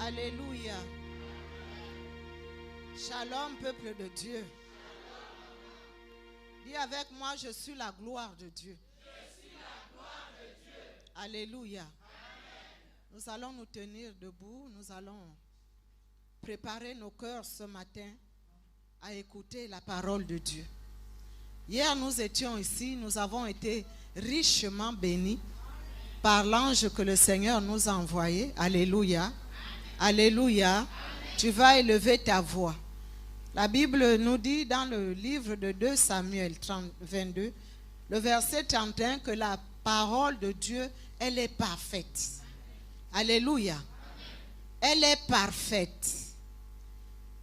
Alléluia. Shalom, peuple de Dieu. Dis avec moi, je suis la gloire de Dieu. Je suis la gloire de Dieu. Alléluia. Amen. Nous allons nous tenir debout. Nous allons préparer nos cœurs ce matin à écouter la parole de Dieu. Hier, nous étions ici. Nous avons été richement bénis par l'ange que le Seigneur nous a envoyé. Alléluia. Amen. Alléluia. Amen. Tu vas élever ta voix. La Bible nous dit dans le livre de 2 Samuel 22, le verset 31, que la parole de Dieu, elle est parfaite. Alléluia. Elle est parfaite.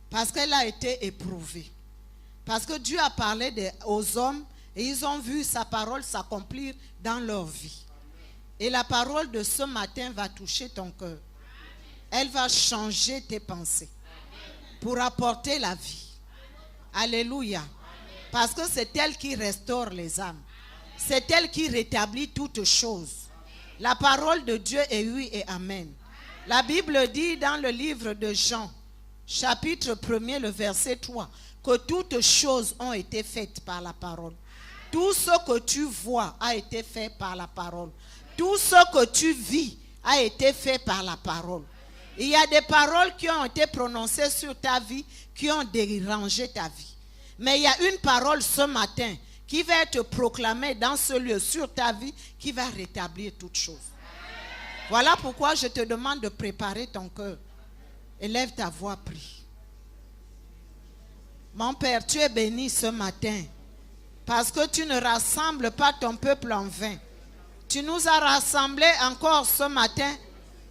Parce qu'elle a été éprouvée. Parce que Dieu a parlé aux hommes et ils ont vu sa parole s'accomplir dans leur vie. Et la parole de ce matin va toucher ton cœur. Elle va changer tes pensées pour apporter la vie. Alléluia. Parce que c'est elle qui restaure les âmes. C'est elle qui rétablit toutes choses. La parole de Dieu est oui et amen. La Bible dit dans le livre de Jean, chapitre 1er, le verset 3, que toutes choses ont été faites par la parole. Tout ce que tu vois a été fait par la parole. Tout ce que tu vis a été fait par la parole. Il y a des paroles qui ont été prononcées sur ta vie, qui ont dérangé ta vie. Mais il y a une parole ce matin qui va être proclamée dans ce lieu sur ta vie, qui va rétablir toutes choses. Voilà pourquoi je te demande de préparer ton cœur. Élève ta voix, prie. Mon Père, tu es béni ce matin, parce que tu ne rassembles pas ton peuple en vain. Tu nous as rassemblés encore ce matin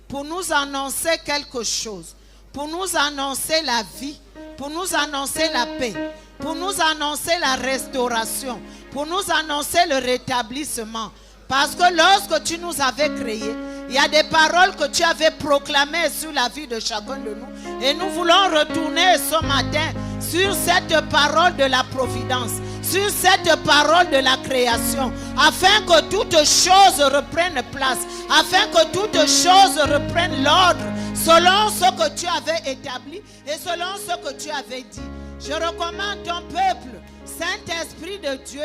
pour nous annoncer quelque chose, pour nous annoncer la vie, pour nous annoncer la paix, pour nous annoncer la restauration, pour nous annoncer le rétablissement. Parce que lorsque tu nous avais créés, il y a des paroles que tu avais proclamées sur la vie de chacun de nous. Et nous voulons retourner ce matin sur cette parole de la providence, sur cette parole de la création, afin que toutes choses reprennent place, afin que toutes choses reprennent l'ordre, selon ce que tu avais établi et selon ce que tu avais dit. Je recommande ton peuple, Saint-Esprit de Dieu,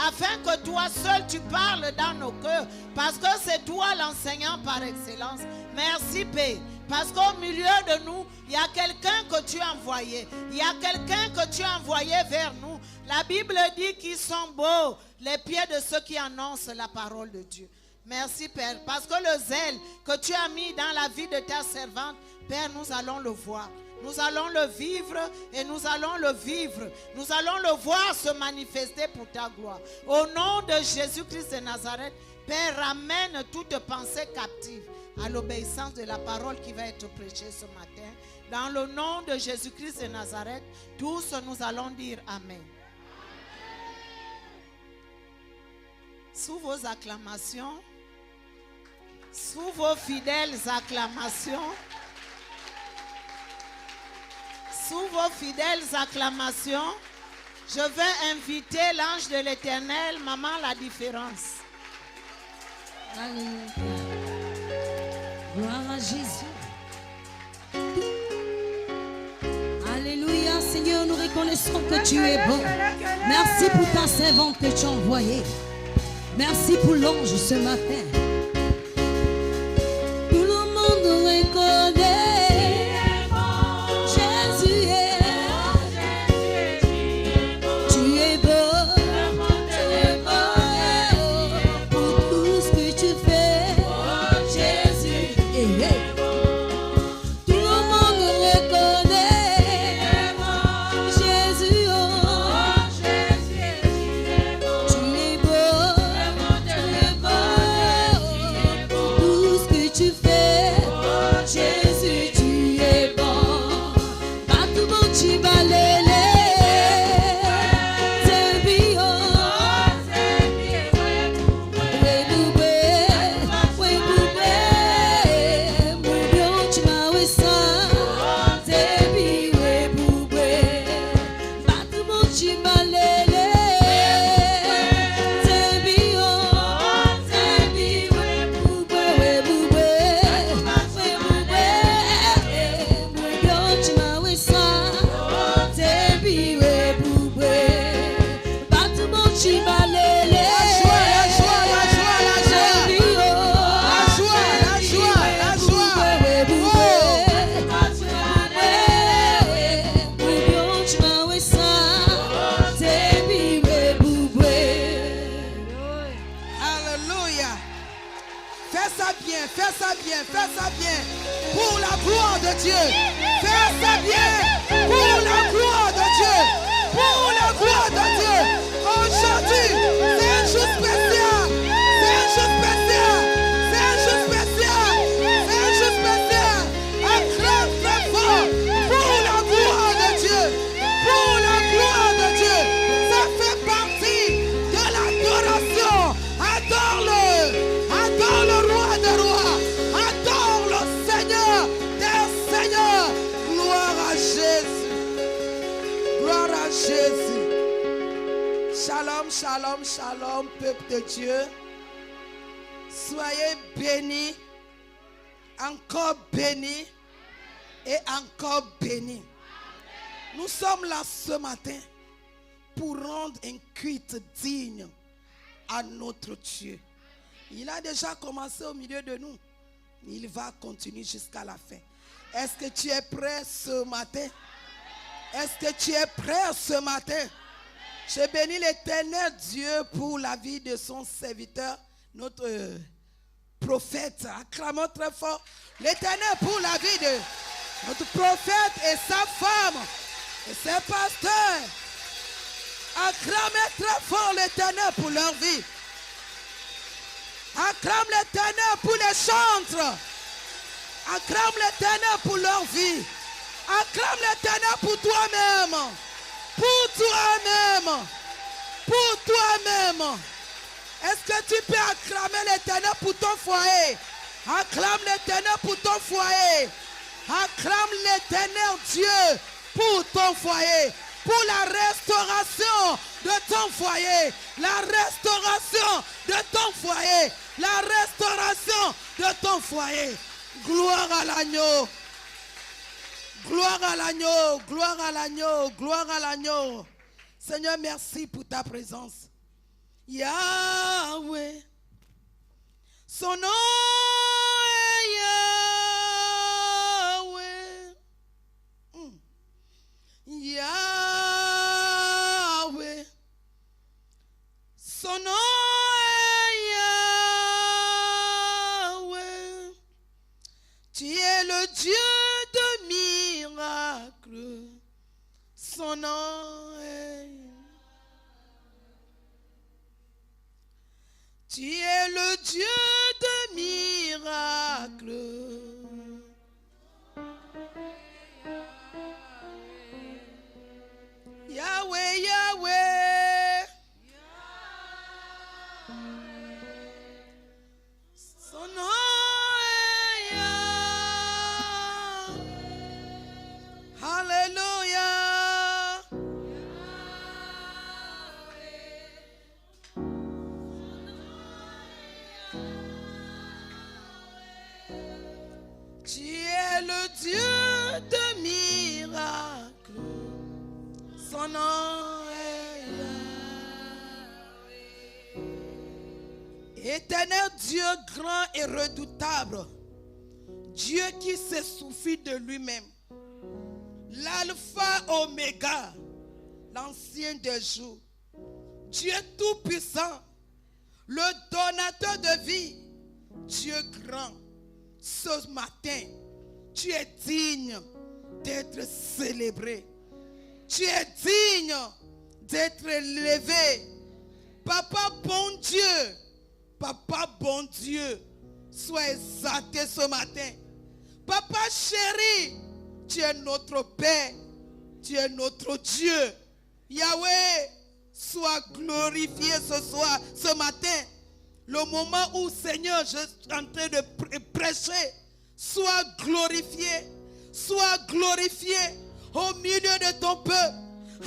afin que toi seul tu parles dans nos cœurs, parce que c'est toi l'enseignant par excellence. Merci Père, parce qu'au milieu de nous, il y a quelqu'un que tu as envoyé. Il y a quelqu'un que tu as envoyé vers nous. La Bible dit qu'ils sont beaux, les pieds de ceux qui annoncent la parole de Dieu. Merci Père, parce que le zèle que tu as mis dans la vie de ta servante, Père, nous allons le voir. Nous allons le vivre et nous allons le vivre. Nous allons le voir se manifester pour ta gloire. Au nom de Jésus-Christ de Nazareth, Père, ramène toute pensée captive à l'obéissance de la parole qui va être prêchée ce matin. Dans le nom de Jésus-Christ de Nazareth, tous nous allons dire Amen. Sous vos acclamations, sous vos fidèles acclamations, sous vos fidèles acclamations, je vais inviter l'ange de l'Éternel, Maman la différence. Alléluia. Gloire à Jésus. Alléluia, Seigneur, nous reconnaissons que tu es bon. Merci pour ta servante que tu as envoyée. Merci pour l'ange ce matin. Tout le monde reconnaît. Jésus, fais ça bien. Pour la gloire de Dieu. Fais ça bien. Pour la gloire de Dieu. Pour la gloire de Dieu. Aujourd'hui, c'est un jour spécial. C'est un jour spécial. C'est un jour spécial. C'est un jour spécial. Acclame très fort. Pour la gloire de Dieu. Pour la gloire de Dieu. Ça fait partie de l'adoration. Adore-le. Adore le roi des rois. Adore le Seigneur des seigneurs. Gloire à Jésus. Gloire à Jésus. Shalom, shalom, shalom, peuple de Dieu. Soyez bénis, encore bénis et encore bénis. Nous sommes là ce matin pour rendre un culte digne à notre Dieu. Il a déjà commencé au milieu de nous. Il va continuer jusqu'à la fin. Est-ce que tu es prêt ce matin? Est-ce que tu es prêt ce matin? Je bénis l'Éternel Dieu pour la vie de son serviteur, notre prophète. Acclamons très fort l'Éternel pour la vie de notre prophète et sa femme et ses pasteurs. Acclamez très fort l'Éternel pour leur vie. Acclame l'Éternel pour les chantres. Acclame l'Éternel pour leur vie. Acclame l'Éternel pour toi-même. Pour toi-même. Pour toi-même. Est-ce que tu peux acclamer l'Éternel pour ton foyer? Acclame l'Éternel pour ton foyer. Acclame l'Éternel Dieu pour ton foyer. Pour la restauration de ton foyer. La restauration de ton foyer. La restauration de ton foyer. Gloire à l'agneau. Gloire à l'agneau, gloire à l'agneau, gloire à l'agneau. Seigneur, merci pour ta présence. Yahweh, son nom est Yahweh. Yahweh, son nom est Yahweh. Tu es le Dieu de miracle, son nom est. Tu es le Dieu de miracle. Yahweh, Yahweh. Son nom. Alléluia. Tu es le Dieu de miracle. Son nom est Yahweh. Éternel Dieu grand et redoutable. Dieu qui se suffit de lui-même. L'alpha oméga, l'ancien des jours, Dieu tout-puissant, le donateur de vie, Dieu grand, ce matin, tu es digne d'être célébré, tu es digne d'être élevé. Papa bon Dieu, sois exalté ce matin. Papa chéri, tu es notre Père, tu es notre Dieu. Yahweh, sois glorifié ce soir, ce matin. Le moment où, Seigneur, je suis en train de prêcher, sois glorifié au milieu de ton peuple.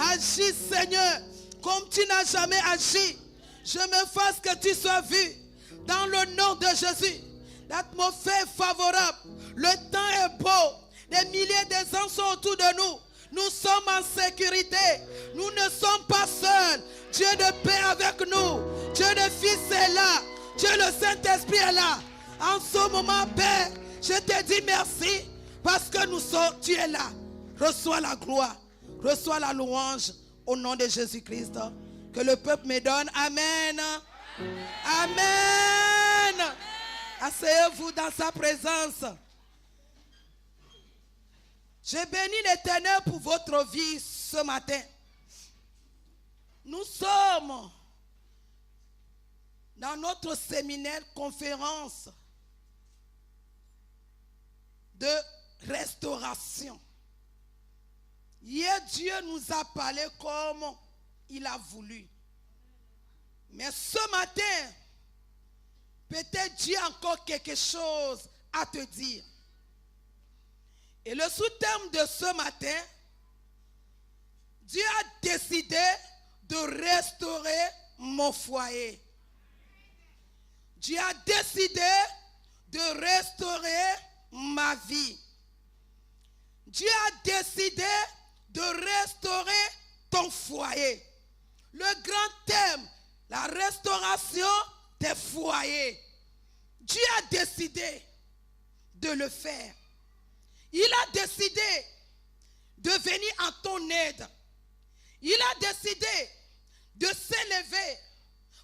Agis, Seigneur, comme tu n'as jamais agi. Je me fasse que tu sois vu dans le nom de Jésus. L'atmosphère est favorable, le temps est beau. Des milliers de gens sont autour de nous. Nous sommes en sécurité. Nous ne sommes pas seuls. Dieu de paix avec nous. Dieu de Fils est là. Dieu le Saint-Esprit est là. En ce moment, Père, je te dis merci parce que tu es là. Reçois la gloire. Reçois la louange au nom de Jésus-Christ. Que le peuple me donne. Amen. Amen. Asseyez-vous dans sa présence. Je bénis l'Éternel pour votre vie ce matin. Nous sommes dans notre séminaire conférence de restauration. Hier, Dieu nous a parlé comme il a voulu. Mais ce matin, peut-être Dieu a encore quelque chose à te dire. Et le sous-terme de ce matin, Dieu a décidé de restaurer mon foyer. Dieu a décidé de restaurer ma vie. Dieu a décidé de restaurer ton foyer. Le grand thème, la restauration des foyers. Dieu a décidé de le faire. Il a décidé de venir en ton aide. Il a décidé de s'élever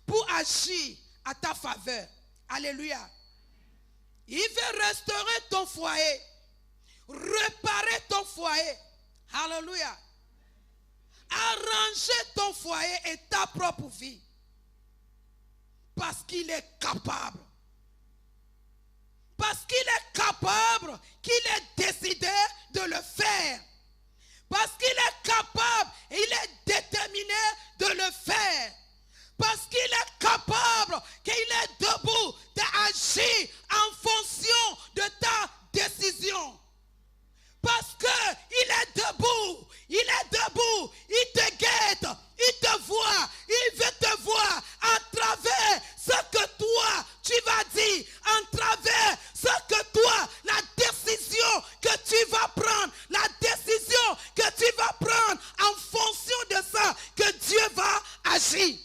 pour agir à ta faveur. Alléluia. Il veut restaurer ton foyer, réparer ton foyer. Alléluia. Arranger ton foyer et ta propre vie. Parce qu'il est capable. Parce qu'il est capable, qu'il est décidé de le faire. Parce qu'il est capable, il est déterminé de le faire. Parce qu'il est capable, qu'il est debout d'agir en fonction de ta décision. Parce qu'il est debout, il te guette, il te voit, il veut te voir à travers ce que toi tu vas dire, à travers ce que toi, la décision que tu vas prendre, la décision que tu vas prendre en fonction de ça que Dieu va agir.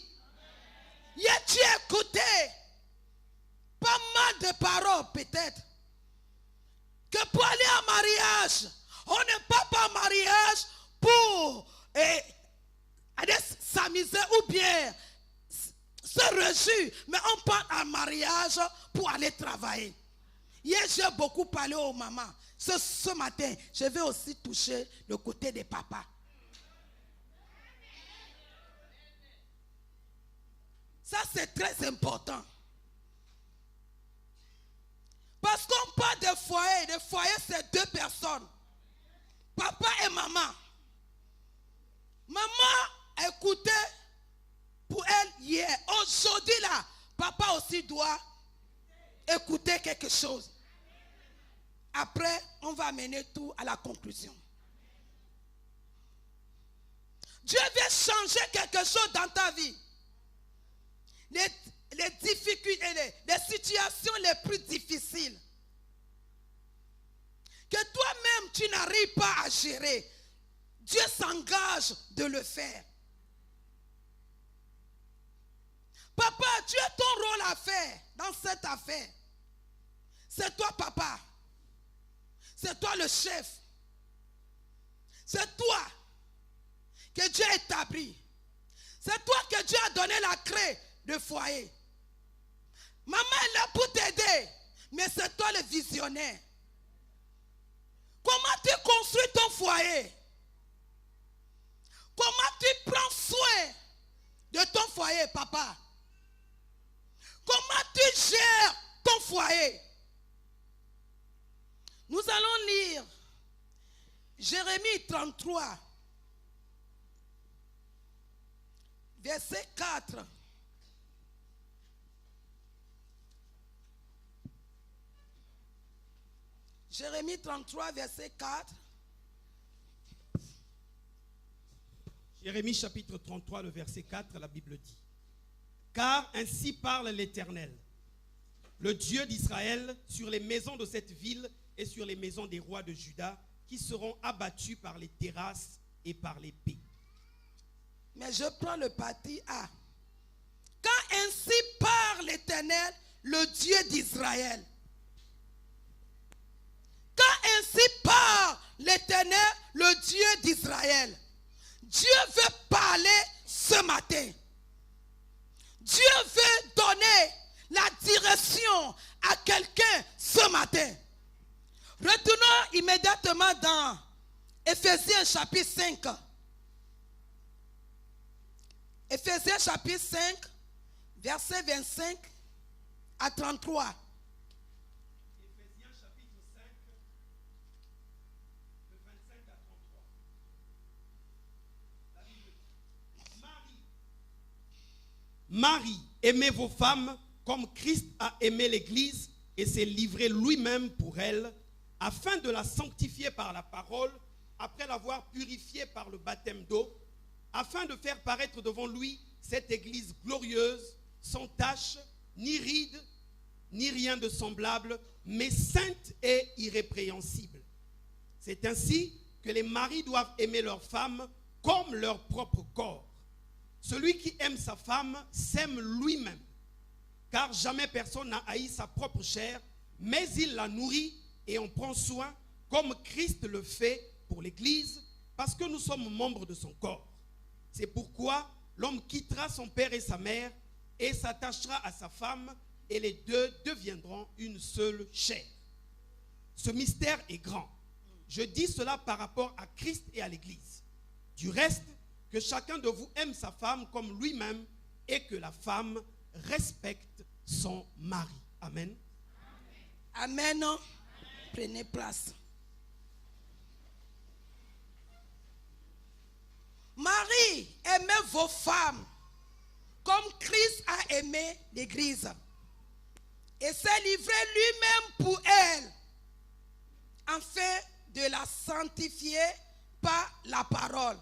Hier tu as écouté pas mal de paroles peut-être. Que pour aller en mariage, on n'est pas en mariage pour aller s'amuser ou bien se réjouir, mais on part en mariage pour aller travailler. Hier, j'ai beaucoup parlé aux mamans. Ce matin, je vais aussi toucher le côté des papas. Ça, c'est très important. Parce qu'on parle de foyer. Le foyer, c'est deux personnes. Papa et maman. Maman écoutait pour elle hier. Aujourd'hui, là, papa aussi doit écouter quelque chose. Après, on va amener tout à la conclusion. Dieu veut changer quelque chose dans ta vie. Les difficultés, les situations les plus difficiles que toi-même tu n'arrives pas à gérer, Dieu s'engage de le faire. Papa, tu as ton rôle à faire dans cette affaire. C'est toi, papa. C'est toi le chef. C'est toi que Dieu a établi. C'est toi que Dieu a donné la clé de foyer. Maman est là pour t'aider, mais c'est toi le visionnaire. Comment tu construis ton foyer? Comment tu prends soin de ton foyer, papa? Comment tu gères ton foyer? Nous allons lire Jérémie 33, verset 4. Jérémie 33, verset 4. Jérémie chapitre 33, le verset 4, la Bible dit: Car ainsi parle l'Éternel, le Dieu d'Israël, sur les maisons de cette ville et sur les maisons des rois de Juda, qui seront abattus par les terrasses et par l'épée. Mais je prends le parti A. Quand ainsi parle l'Éternel, le Dieu d'Israël. Quand ainsi parle l'Éternel, le Dieu d'Israël. Dieu veut parler ce matin. Dieu veut donner la direction à quelqu'un ce matin. Retournons immédiatement dans Éphésiens chapitre 5. Éphésiens chapitre 5, verset 25 à 33. Éphésiens chapitre 5, de 25 à 33. La Bible dit, Marie, aimez vos femmes comme Christ a aimé l'Église et s'est livré lui-même pour elle, afin de la sanctifier par la parole, après l'avoir purifiée par le baptême d'eau, afin de faire paraître devant lui cette Église glorieuse, sans tache, ni ride, ni rien de semblable, mais sainte et irrépréhensible. C'est ainsi que les maris doivent aimer leurs femmes comme leur propre corps. Celui qui aime sa femme s'aime lui-même, car jamais personne n'a haï sa propre chair, mais il la nourrit et en prend soin, comme Christ le fait pour l'Église, parce que nous sommes membres de son corps. C'est pourquoi l'homme quittera son père et sa mère et s'attachera à sa femme, et les deux deviendront une seule chair. Ce mystère est grand. Je dis cela par rapport à Christ et à l'Église. Du reste, que chacun de vous aime sa femme comme lui-même et que la femme respecte son mari. Amen. Amen. Prenez place. Marie, aimez vos femmes comme Christ a aimé l'Église et s'est livré lui-même pour elle, afin de la sanctifier par la parole,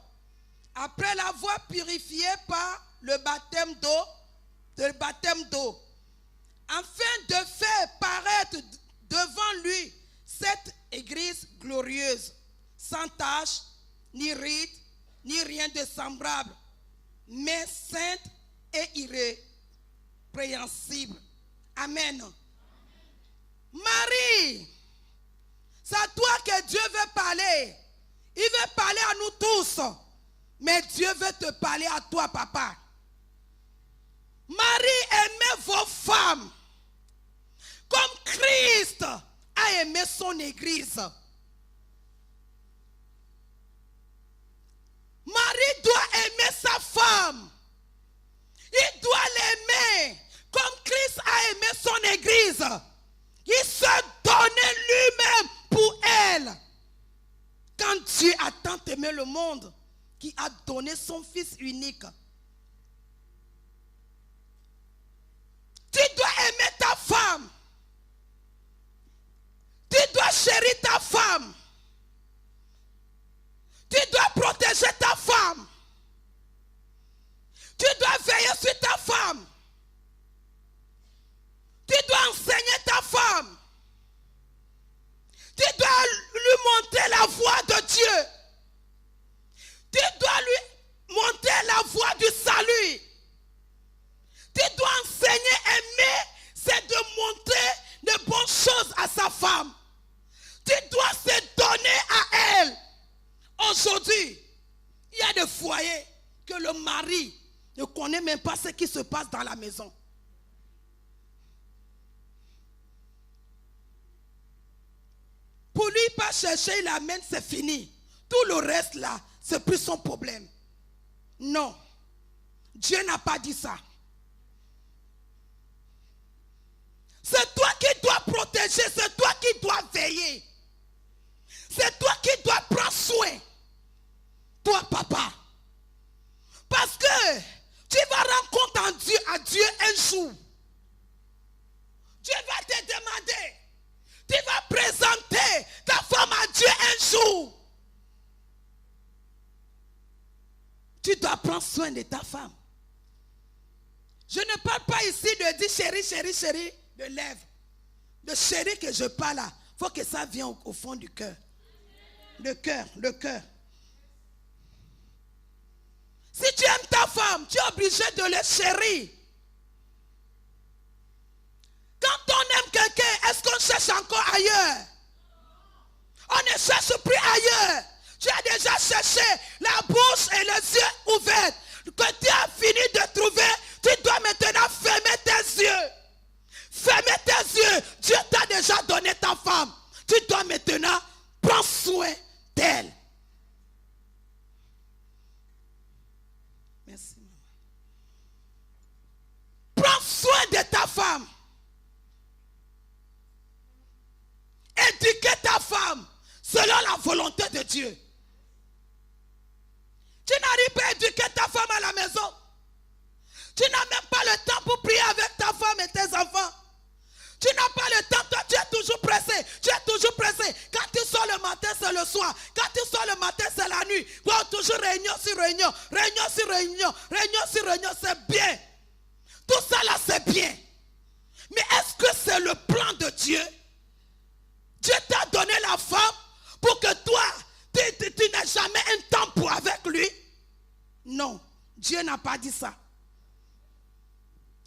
après l'avoir purifiée par le baptême d'eau, afin de faire paraître devant lui cette Église glorieuse, sans tache, ni ride, ni rien de semblable, mais sainte et irrépréhensible. Amen. Marie, c'est à toi que Dieu veut parler. Il veut parler à nous tous, mais Dieu veut te parler à toi, papa. Marie, aimez vos femmes comme Christ a aimé son Église. Marie doit aimer sa femme. Il doit l'aimer comme Christ a aimé son Église. Il se donnait lui-même pour elle. Quand Dieu a tant aimé le monde, qu'il a donné son Fils unique. Tu dois aimer ta femme. Tu dois chérir ta femme. Tu dois protéger ta femme. Tu dois veiller sur ta femme. Tu dois enseigner ta femme. Tu dois lui montrer la voie de Dieu. Tu dois lui montrer la voie du salut. Tu dois enseigner, aimer, c'est de montrer de bonnes choses à sa femme. Tu dois se donner à elle. Aujourd'hui, il y a des foyers que le mari ne connaît même pas ce qui se passe dans la maison. Pour lui, pas chercher, il amène, c'est fini. Tout le reste là, c'est plus son problème. Non. Dieu n'a pas dit ça. C'est toi qui dois protéger, c'est toi qui dois veiller. C'est toi qui dois prendre soin. Toi, papa. Parce que tu vas rendre compte à Dieu un jour. Dieu va te demander. Tu vas présenter ta femme à Dieu un jour. Tu dois prendre soin de ta femme. Je ne parle pas ici de dire chérie, chérie, chérie, de lèvres. Le chérie que je parle là, il faut que ça vienne au fond du cœur. Le cœur, le cœur. Si tu aimes ta femme, tu es obligé de le chérir. Quand on aime quelqu'un, est-ce qu'on cherche encore ailleurs? On ne cherche plus ailleurs. Tu as déjà cherché la bouche et les yeux ouverts. Que tu as fini de trouver, tu dois maintenant fermer tes yeux. fermer tes yeux. Dieu t'a déjà donné ta femme. Tu dois maintenant prendre soin d'elle. Merci. Prends soin de ta femme. Éduquez ta femme selon la volonté de Dieu. Tu n'arrives pas à éduquer ta femme à la maison. Tu n'as même pas le temps pour prier avec ta femme et tes enfants. Tu n'as pas le temps, toi tu es toujours pressé. Tu es toujours pressé. Quand tu sors le matin, c'est le soir. Quand tu sors le matin, c'est la nuit. Bon, toujours réunion sur réunion. Réunion sur réunion. Réunion sur réunion, c'est bien. Tout ça là, c'est bien. Mais est-ce que c'est le plan de Dieu? Dieu t'a donné la femme pour que toi, tu n'aies jamais un temps pour avec lui? Non, Dieu n'a pas dit ça.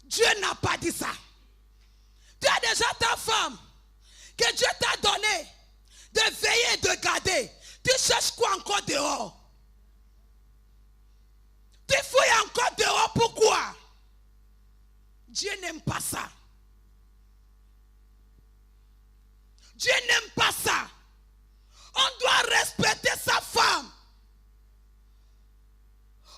Dieu n'a pas dit ça. Tu as déjà ta femme que Dieu t'a donné de veiller et de garder. Tu cherches quoi encore dehors? Tu fouilles encore dehors, pourquoi? Dieu n'aime pas ça. Dieu n'aime pas ça. On doit respecter sa femme.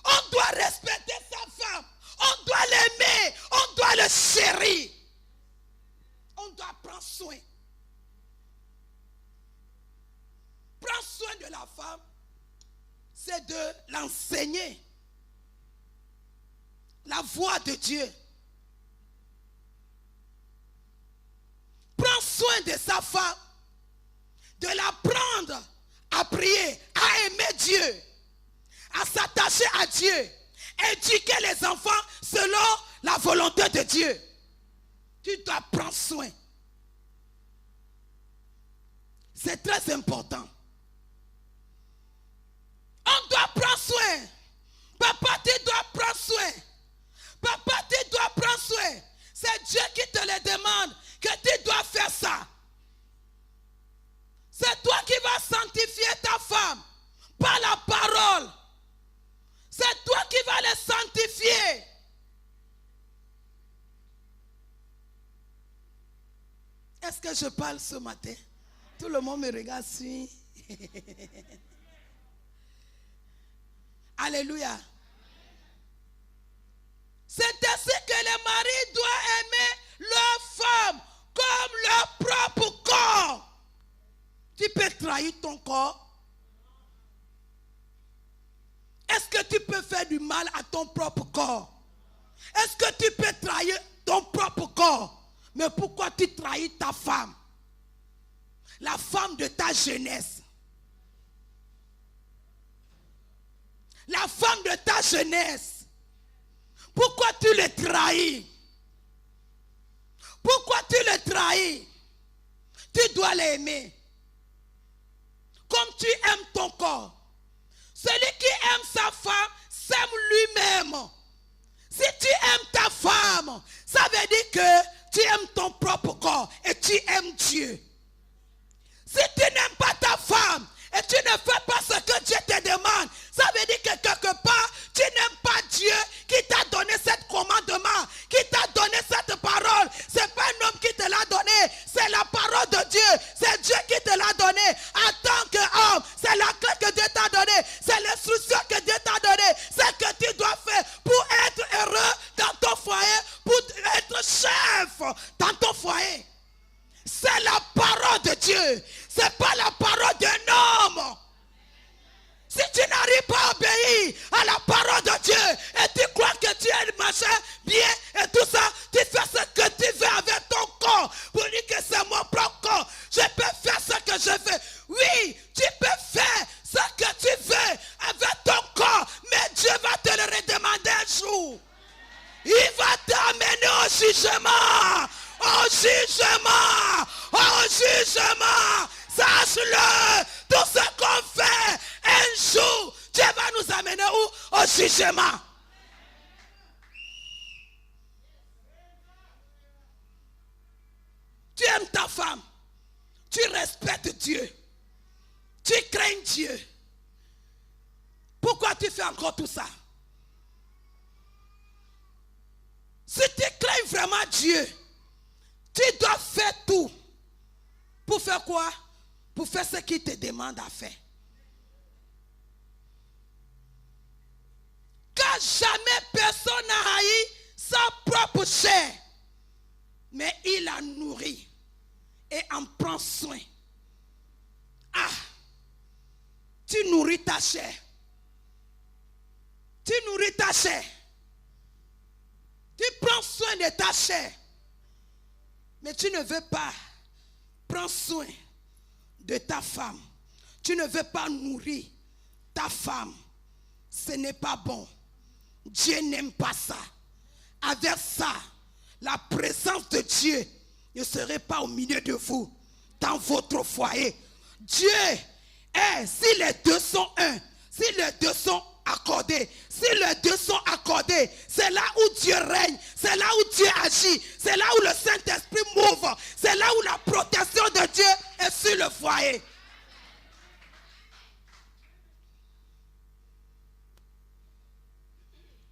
On doit respecter sa femme. On doit l'aimer. On doit le chérir. On doit prendre soin. Prendre soin de la femme, c'est de l'enseigner. La voix de Dieu. Prends soin de sa femme, de l'apprendre à prier, à aimer Dieu, à s'attacher à Dieu, éduquer les enfants selon la volonté de Dieu. Tu dois prendre soin. C'est très important. On doit prendre soin. Papa, tu dois prendre soin. Papa, tu dois prendre soin. C'est Dieu qui te le demande, que tu dois faire ça. C'est toi qui vas sanctifier ta femme par la parole. C'est toi qui vas les sanctifier. Est-ce que je parle ce matin? Tout le monde me regarde, suit. Alléluia. C'est ainsi que les maris doivent aimer leur femme comme leur propre corps. Tu peux trahir ton corps? Est-ce que tu peux faire du mal à ton propre corps? Est-ce que tu peux trahir ton propre corps? Mais pourquoi tu trahis ta femme? La femme de ta jeunesse. La femme de ta jeunesse. Pourquoi tu le trahis? Pourquoi tu le trahis? Tu dois l'aimer. Comme tu aimes ton corps. Celui qui aime sa femme s'aime lui-même. Si tu aimes ta femme, ça veut dire que tu aimes ton propre corps et tu aimes Dieu. Si tu n'aimes pas ta femme et tu ne fais pas ce que Dieu te demande, ça veut dire que quelque part, tu n'aimes pas Dieu qui t'a donné cette commandement, qui t'a donné cette parole. Ce n'est pas un homme qui te l'a donné, c'est la parole de Dieu. C'est Dieu qui te l'a donné. En tant qu'homme, c'est la clé que Dieu t'a donnée. C'est l'instruction que Dieu t'a donnée. C'est ce que tu dois faire pour être heureux dans ton foyer, pour être chef dans ton foyer. C'est la parole de Dieu. Ce n'est pas la parole d'un homme. Si tu n'arrives pas à obéir à la parole de Dieu et tu crois que tu es machin bien et tout ça, tu fais ce que tu veux avec ton corps pour dire que c'est mon propre corps. Je peux faire ce que je veux. Oui, tu peux faire ce que tu veux avec ton corps, mais Dieu va te le redemander un jour. Il va t'amener au jugement. Au jugement. Au jugement. Sache-le. Tout ce qu'on fait, un jour, Dieu va nous amener où? Au jugement. Tu aimes ta femme. Tu respectes Dieu. Tu crains Dieu. Pourquoi tu fais encore tout ça? Si tu crains vraiment Dieu, Tu dois faire tout. Pour faire quoi? Pour faire ce qu'il te demande à faire. Car jamais personne n'a haï sa propre chair, mais il la nourrit et en prend soin. Ah, tu nourris ta chair. Tu nourris ta chair. Tu prends soin de ta chair. Mais tu ne veux pas prendre soin de ta femme. Tu ne veux pas nourrir ta femme. Ce n'est pas bon. Dieu n'aime pas ça. Avec ça, la présence de Dieu ne serait pas au milieu de vous, dans votre foyer. Dieu est, si les deux sont un, si les deux sont accordés, si les deux sont accordés, c'est là où Dieu règne, c'est là où Dieu agit, c'est là où le Saint-Esprit m'ouvre, c'est là où la protection de Dieu est sur le foyer.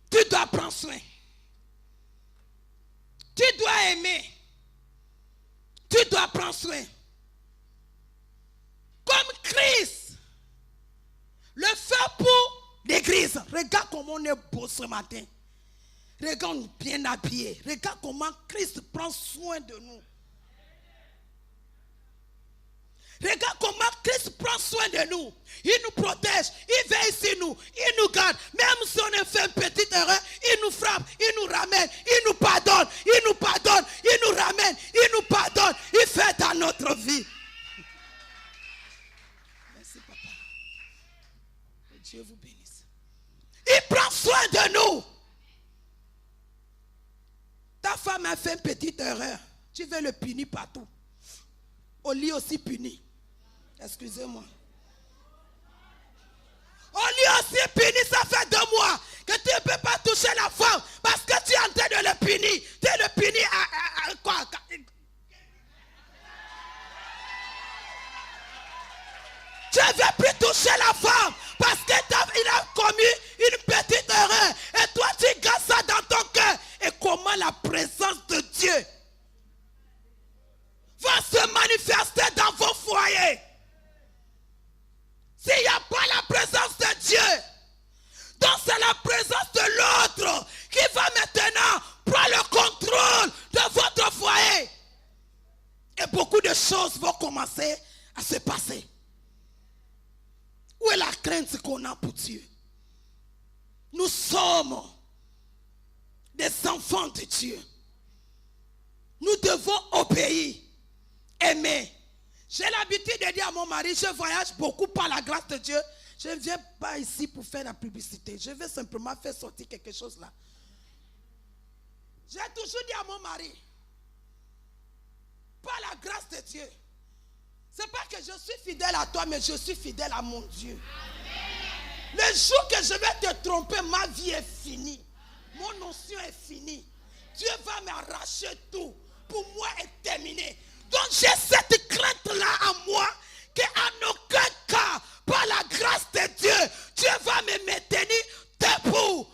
Tu dois prendre soin. Tu dois aimer. Tu dois prendre soin. Comme Christ le fait pour l'église. Regarde comment on est beau ce matin. Regarde, on est bien habillé. Regarde comment Christ prend soin de nous. Regarde comment Christ prend soin de nous. Il nous protège, il veille sur nous, il nous garde. Même si on a fait une petite erreur, il nous frappe, il nous ramène, il nous pardonne, il nous pardonne, il nous ramène, il nous pardonne. Il fait dans notre vie. Merci papa. Que Dieu vous bénisse. Il prend soin de nous. Ta femme a fait une petite erreur. Tu veux le punir partout. Au lit aussi puni. Excusez-moi. Au lit aussi puni, ça fait 2 mois que tu ne peux pas toucher la femme parce que tu es en train de le punir. Tu le punis à quoi? Tu ne veux plus toucher la femme parce qu'il a commis une petite erreur. Et toi, tu gardes ça dans ton cœur. Et comment la présence de Dieu va se manifester dans vos foyers? S'il n'y a pas la présence de Dieu, donc c'est la présence de l'autre qui va maintenant prendre le contrôle de votre foyer. Et beaucoup de choses vont commencer à se passer. Où est la crainte qu'on a pour Dieu? Nous sommes des enfants de Dieu. Nous devons obéir, aimer. J'ai l'habitude de dire à mon mari, je voyage beaucoup par la grâce de Dieu. Je ne viens pas ici pour faire la publicité. Je vais simplement faire sortir quelque chose là. J'ai toujours dit à mon mari, par la grâce de Dieu, c'est pas que je suis fidèle à toi, mais je suis fidèle à mon Dieu. Amen. Le jour que je vais te tromper, ma vie est finie. Mon notion est finie. Dieu va m'arracher tout. Pour moi, est terminé. Donc j'ai cette crainte-là en moi qu'en aucun cas, par la grâce de Dieu, Dieu va me maintenir debout.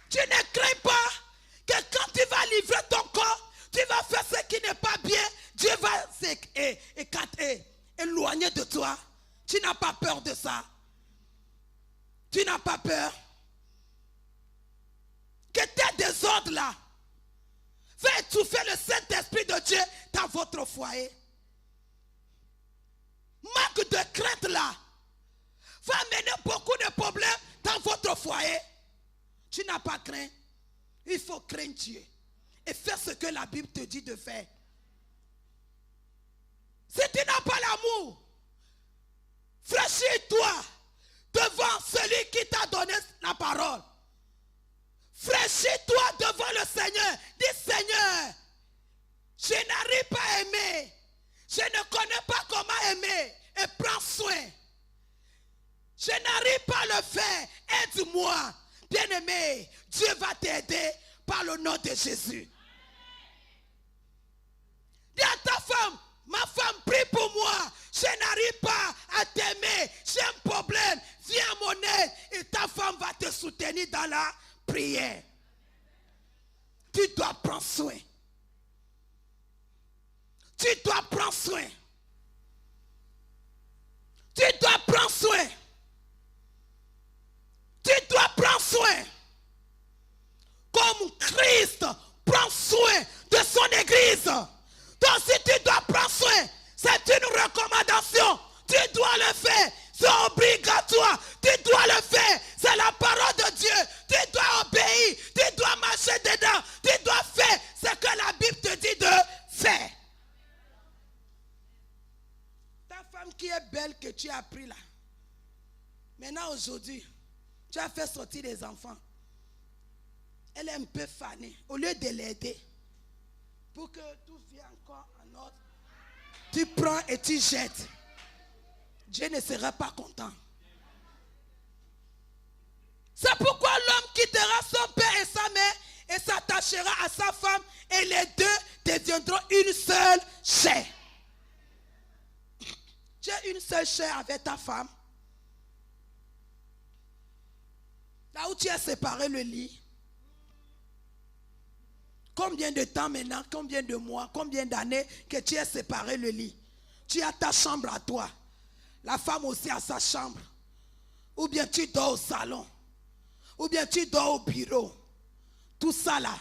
Tu ne crains pas que quand tu vas livrer ton corps, tu vas faire ce qui n'est pas bien, Dieu va éloigner de toi. Tu n'as pas peur de ça. Tu n'as pas peur. Que tes désordres là va étouffer le Saint-Esprit de Dieu dans votre foyer. Manque de crainte là va amener beaucoup de problèmes dans votre foyer. Tu n'as pas craint. Il faut craindre Dieu et faire ce que la Bible te dit de faire. Si tu n'as pas l'amour, fléchis-toi devant celui qui t'a donné la parole. Fléchis-toi devant le Seigneur. Dis Seigneur, je n'arrive pas à aimer. Je ne connais pas comment aimer. Et prends soin. Je n'arrive pas à le faire. Aide-moi. Bien-aimé, Dieu va t'aider par le nom de Jésus. Dis à ta femme, ma femme, prie pour moi. Je n'arrive pas à t'aimer. J'ai un problème. Viens à mon aide. Et ta femme va te soutenir dans la prière. Tu dois prendre soin. Tu dois prendre soin. Tu dois prendre soin. Comme Christ prend soin de son église. Donc si tu dois prendre soin, c'est une recommandation. Tu dois le faire. C'est obligatoire. Tu dois le faire. C'est la parole de Dieu. Tu dois obéir. Tu dois marcher dedans. Tu dois faire ce que la Bible te dit de faire. Ta femme qui est belle que tu as pris là. Maintenant aujourd'hui, tu as fait sortir les enfants. Elle est un peu fanée. Au lieu de l'aider, pour que tout vienne encore en ordre, tu prends et tu jettes. Dieu ne sera pas content. C'est pourquoi l'homme quittera son père et sa mère et s'attachera à sa femme et les deux deviendront une seule chair. Tu as une seule chair avec ta femme. Là où tu as séparé le lit. Combien de temps maintenant, combien de mois, combien d'années que tu as séparé le lit? Tu as ta chambre à toi. La femme aussi a sa chambre. Ou bien tu dors au salon. Ou bien tu dors au bureau. Tout ça là,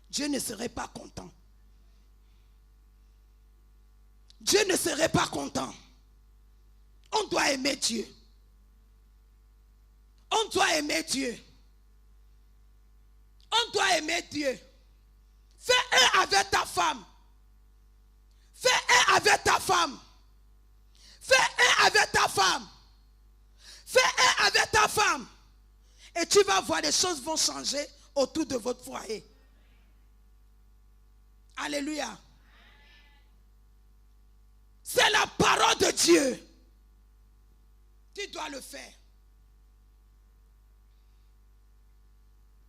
Dieu ne serait pas content. Dieu ne serait pas content. On doit aimer Dieu. On doit aimer Dieu. On doit aimer Dieu. Fais un avec ta femme. Fais un avec ta femme. Fais un avec ta femme. Fais un avec ta femme. Et tu vas voir, les choses vont changer autour de votre foyer. Alléluia. C'est la parole de Dieu. Tu dois le faire.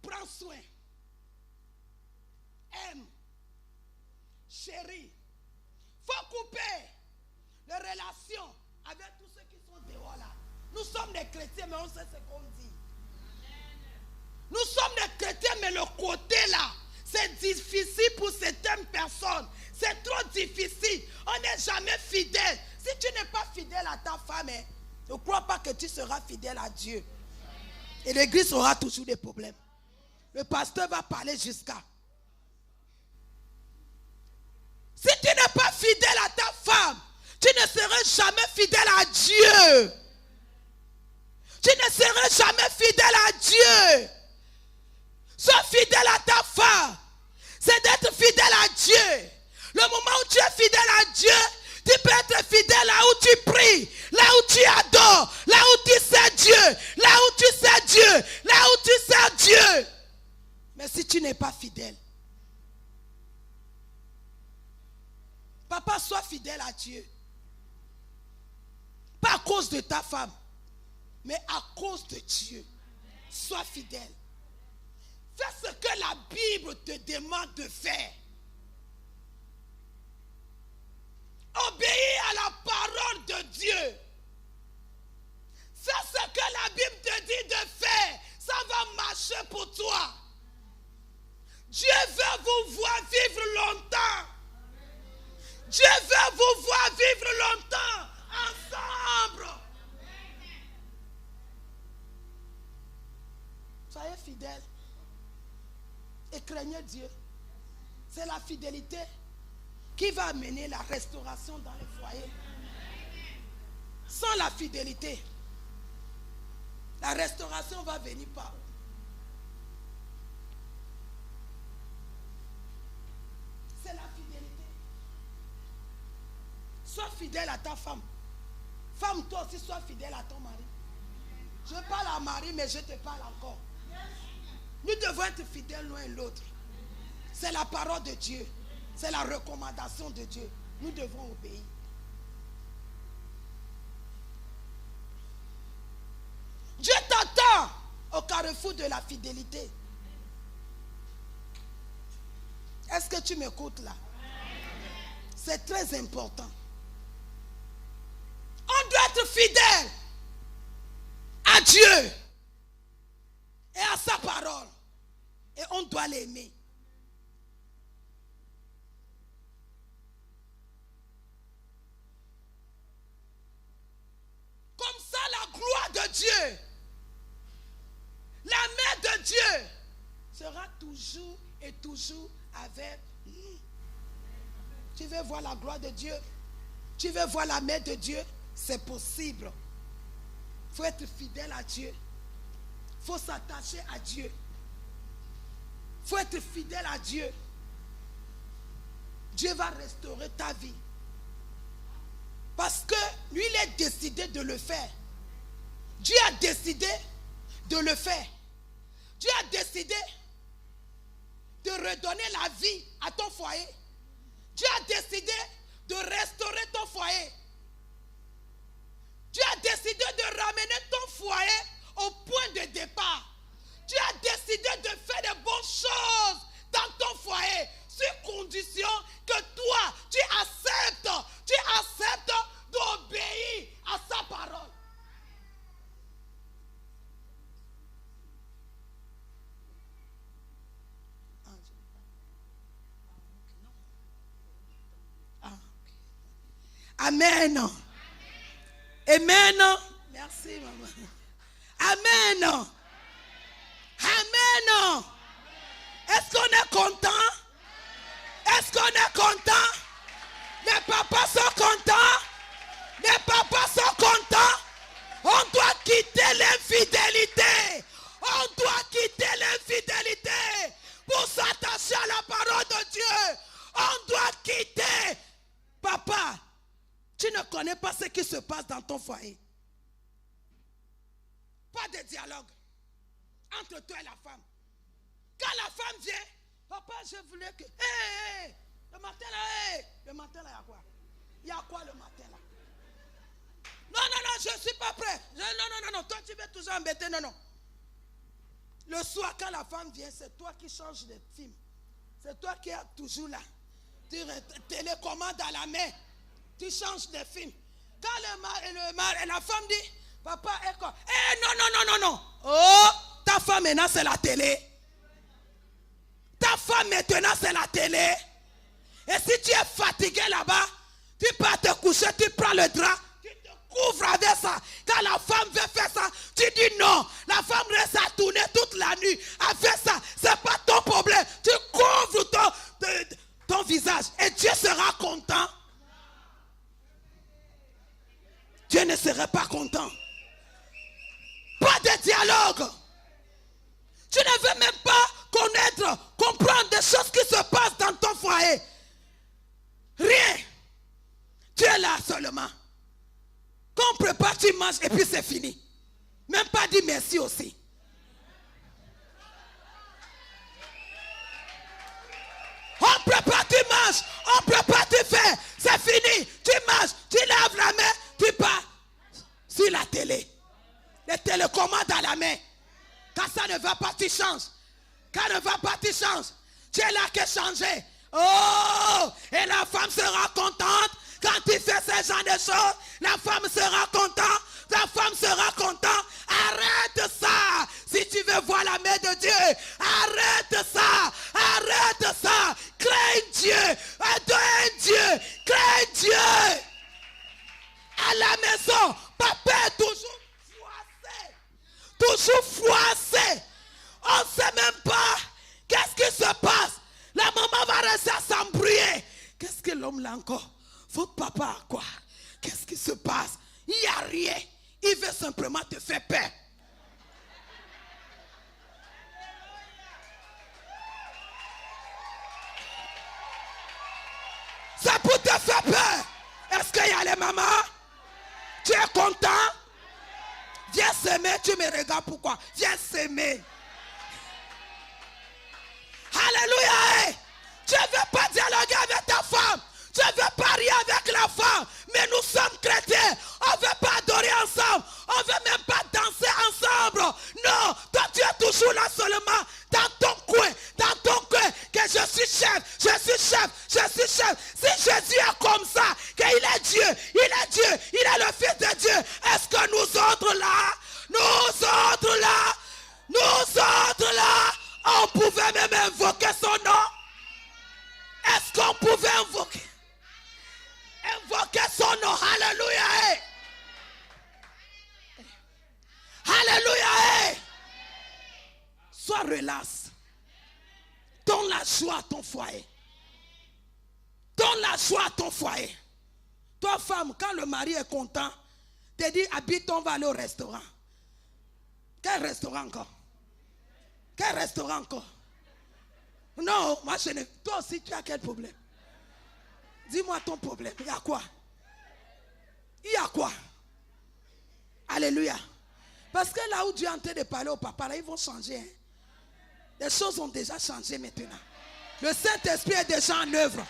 Prends soin. Aime. Chérie. Faut couper les relations avec tous ceux qui sont dehors là. Nous sommes des chrétiens, mais on sait ce qu'on dit. Nous sommes des chrétiens, mais le côté là, c'est difficile pour certaines personnes. C'est trop difficile. On n'est jamais fidèle. Si tu n'es pas fidèle à ta femme, ne crois pas que tu seras fidèle à Dieu. Et l'église aura toujours des problèmes. Le pasteur va parler jusqu'à. Si tu n'es pas fidèle à ta femme, tu ne seras jamais fidèle à Dieu. Tu ne seras jamais fidèle à Dieu. Sois fidèle à ta femme. C'est d'être fidèle à Dieu. Le moment où tu es fidèle à Dieu, tu peux être fidèle là où tu pries, là où tu adores, là où tu sais Dieu, là où tu sais Dieu, là où tu sais Dieu. Mais si tu n'es pas fidèle, papa, sois fidèle à Dieu. Pas à cause de ta femme, mais à cause de Dieu. Sois fidèle. Fais ce que la Bible te demande de faire. Obéis à la parole de Dieu. Fais ce que la Bible te dit de faire. Ça va marcher pour toi. Dieu veut vous voir vivre longtemps. Dieu veut vous voir vivre longtemps ensemble. Soyez fidèles et craignez Dieu. C'est la fidélité qui va amener la restauration dans les foyers. Sans la fidélité, la restauration va venir par où? C'est la fidélité. Sois fidèle à ta femme. Femme, toi aussi, sois fidèle à ton mari. Je parle à Marie, mais je te parle encore. Nous devons être fidèles l'un et l'autre. C'est la parole de Dieu. C'est la recommandation de Dieu. Nous devons obéir. Dieu t'attend au carrefour de la fidélité. Est-ce que tu m'écoutes là? C'est très important. On doit être fidèle à Dieu et à sa parole. Et on doit l'aimer. de Dieu, la main de Dieu sera toujours et toujours avec nous. Tu veux voir la gloire de Dieu? Tu veux voir la main de Dieu? C'est possible. Il faut être fidèle à Dieu. Il faut s'attacher à Dieu. Il faut être fidèle à Dieu. Dieu va restaurer ta vie. Parce que lui, il a décidé de le faire. Dieu a décidé de le faire. Dieu a décidé de redonner la vie à ton foyer. Dieu a décidé de restaurer ton foyer. Dieu a décidé de ramener ton foyer au point de départ. Dieu a décidé de faire de bonnes choses dans ton foyer, sur condition que toi, tu acceptes d'obéir à sa parole. Amen. Amen. Merci, maman. Amen. Amen. Est-ce qu'on est content? Est-ce qu'on est content? Les papas sont contents. Les papas sont contents. On doit quitter l'infidélité. On doit quitter l'infidélité pour s'attacher à la parole de Dieu. On doit quitter. Papa, tu ne connais pas ce qui se passe dans ton foyer. Pas de dialogue entre toi et la femme. Quand la femme vient, papa, je voulais que... le matin là, le matin là, il y a quoi? Il y a quoi le matin là? Non, je ne suis pas prêt. Non, toi tu veux toujours embêter, non. Le soir, quand la femme vient, c'est toi qui changes de film. C'est toi qui es toujours là. Tu télécommandes à la main. Tu changes de film. Quand la femme dit, papa, est quoi? Non. Oh, ta femme maintenant c'est la télé. Ta femme maintenant c'est la télé. Et si tu es fatigué là-bas, tu pars te coucher, tu prends le drap, tu te couvres avec ça. Quand la femme veut faire ça, tu dis non. La femme reste à tourner toute la nuit avec ça. C'est pas ton problème. Tu couvres ton visage et Dieu sera content. Dieu ne serait pas content. Pas de dialogue. Tu ne veux même pas comprendre des choses qui se passent dans ton foyer. Rien. Tu es là seulement. Quand on prépare, tu manges et puis c'est fini. Même pas dire merci aussi. On prépare, tu manges. On prépare, tu fais. C'est fini. Tu manges, tu laves la main, tu pars sur la télé. Les télécommandes à la main. Quand ça ne va pas, tu changes. Quand ça ne va pas, tu changes. Tu es là que changer. Oh! Et la femme sera contente. Quand tu fais ce genre de choses, la femme sera contente. La femme sera contente. Arrête ça. Si tu veux voir la main de Dieu, arrête ça. Arrête ça. Crains Dieu. Adore Dieu. Crains Dieu. À la maison, papa est toujours froissé. Toujours froissé. On ne sait même pas qu'est-ce qui se passe. La maman va rester à s'embrouiller. Qu'est-ce que l'homme là encore? Votre papa a quoi? Qu'est-ce qui se passe? Il n'y a rien. Il veut simplement te faire peur. C'est pour te faire peur. Est-ce qu'il y a les mamans? Tu es content? Viens s'aimer, tu me regardes pourquoi? Viens s'aimer. Alléluia. Tu ne veux pas dialoguer avec ta femme. Tu ne veux pas rire avec la femme. Mais nous sommes chrétiens. On ne veut pas adorer ensemble. On ne veut même pas danser ensemble. Non, toi tu es toujours là seulement dans ton coin. Dans ton coin. Que je suis chef. Je suis chef. Je suis chef. Si Jésus est comme ça, qu'il est Dieu. Il est Dieu. Il est le Fils de Dieu. Est-ce que nous autres là, on pouvait même invoquer son nom? Est-ce qu'on pouvait invoquer son nom? Alléluia. relance. Donne la joie à ton foyer. Donne la joie à ton foyer. Toi, femme, quand le mari est content, te dit, habite, on va aller au restaurant. Quel restaurant encore? Quel restaurant encore? Non, moi je ne... Toi aussi, tu as quel problème? Dis-moi ton problème. Il y a quoi? Il y a quoi? Alléluia. Parce que là où Dieu est en train de parler au papa, là, ils vont changer. Hein? Les choses ont déjà changé maintenant. Le Saint-Esprit est déjà en œuvre.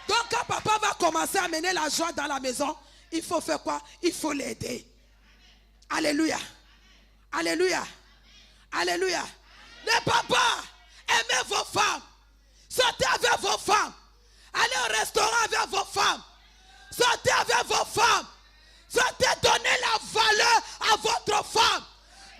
Donc quand papa va commencer à amener la joie dans la maison, il faut faire quoi? Il faut l'aider. Alléluia. Alléluia. Alléluia. Les papas, aimez vos femmes. Sortez avec vos femmes. Allez au restaurant avec vos femmes. Sortez avec vos femmes. Sortez, donnez la valeur à votre femme.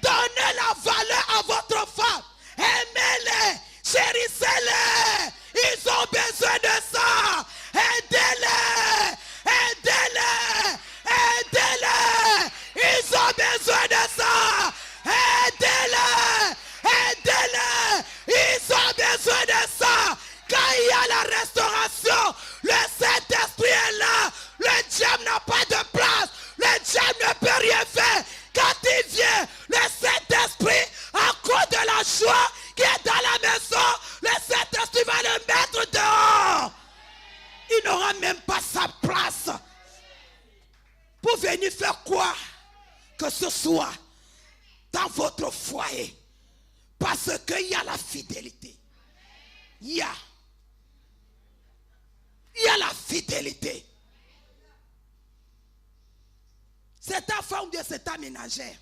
Donnez la valeur à votre femme. Aimez-les. Chérissez-les. Ils ont besoin de ça. Aidez-les. Aidez-les. Aidez-les. Ils ont besoin de ça. Aidez-les. Aidez-les. Ils ont besoin de ça. Quand il y a la restauration, le Saint-Esprit est là. Le diable n'a pas de place. Le diable ne peut rien faire. Quand il vient, le Saint-Esprit, à cause de la joie qui est dans la maison, le Saint-Esprit va le mettre dehors. Il n'aura même pas sa place. Pour venir faire quoi? Que ce soit dans votre foyer. Parce qu'il y a la fidélité. Il y a la fidélité. C'est ta femme ou bien c'est ta ménagère?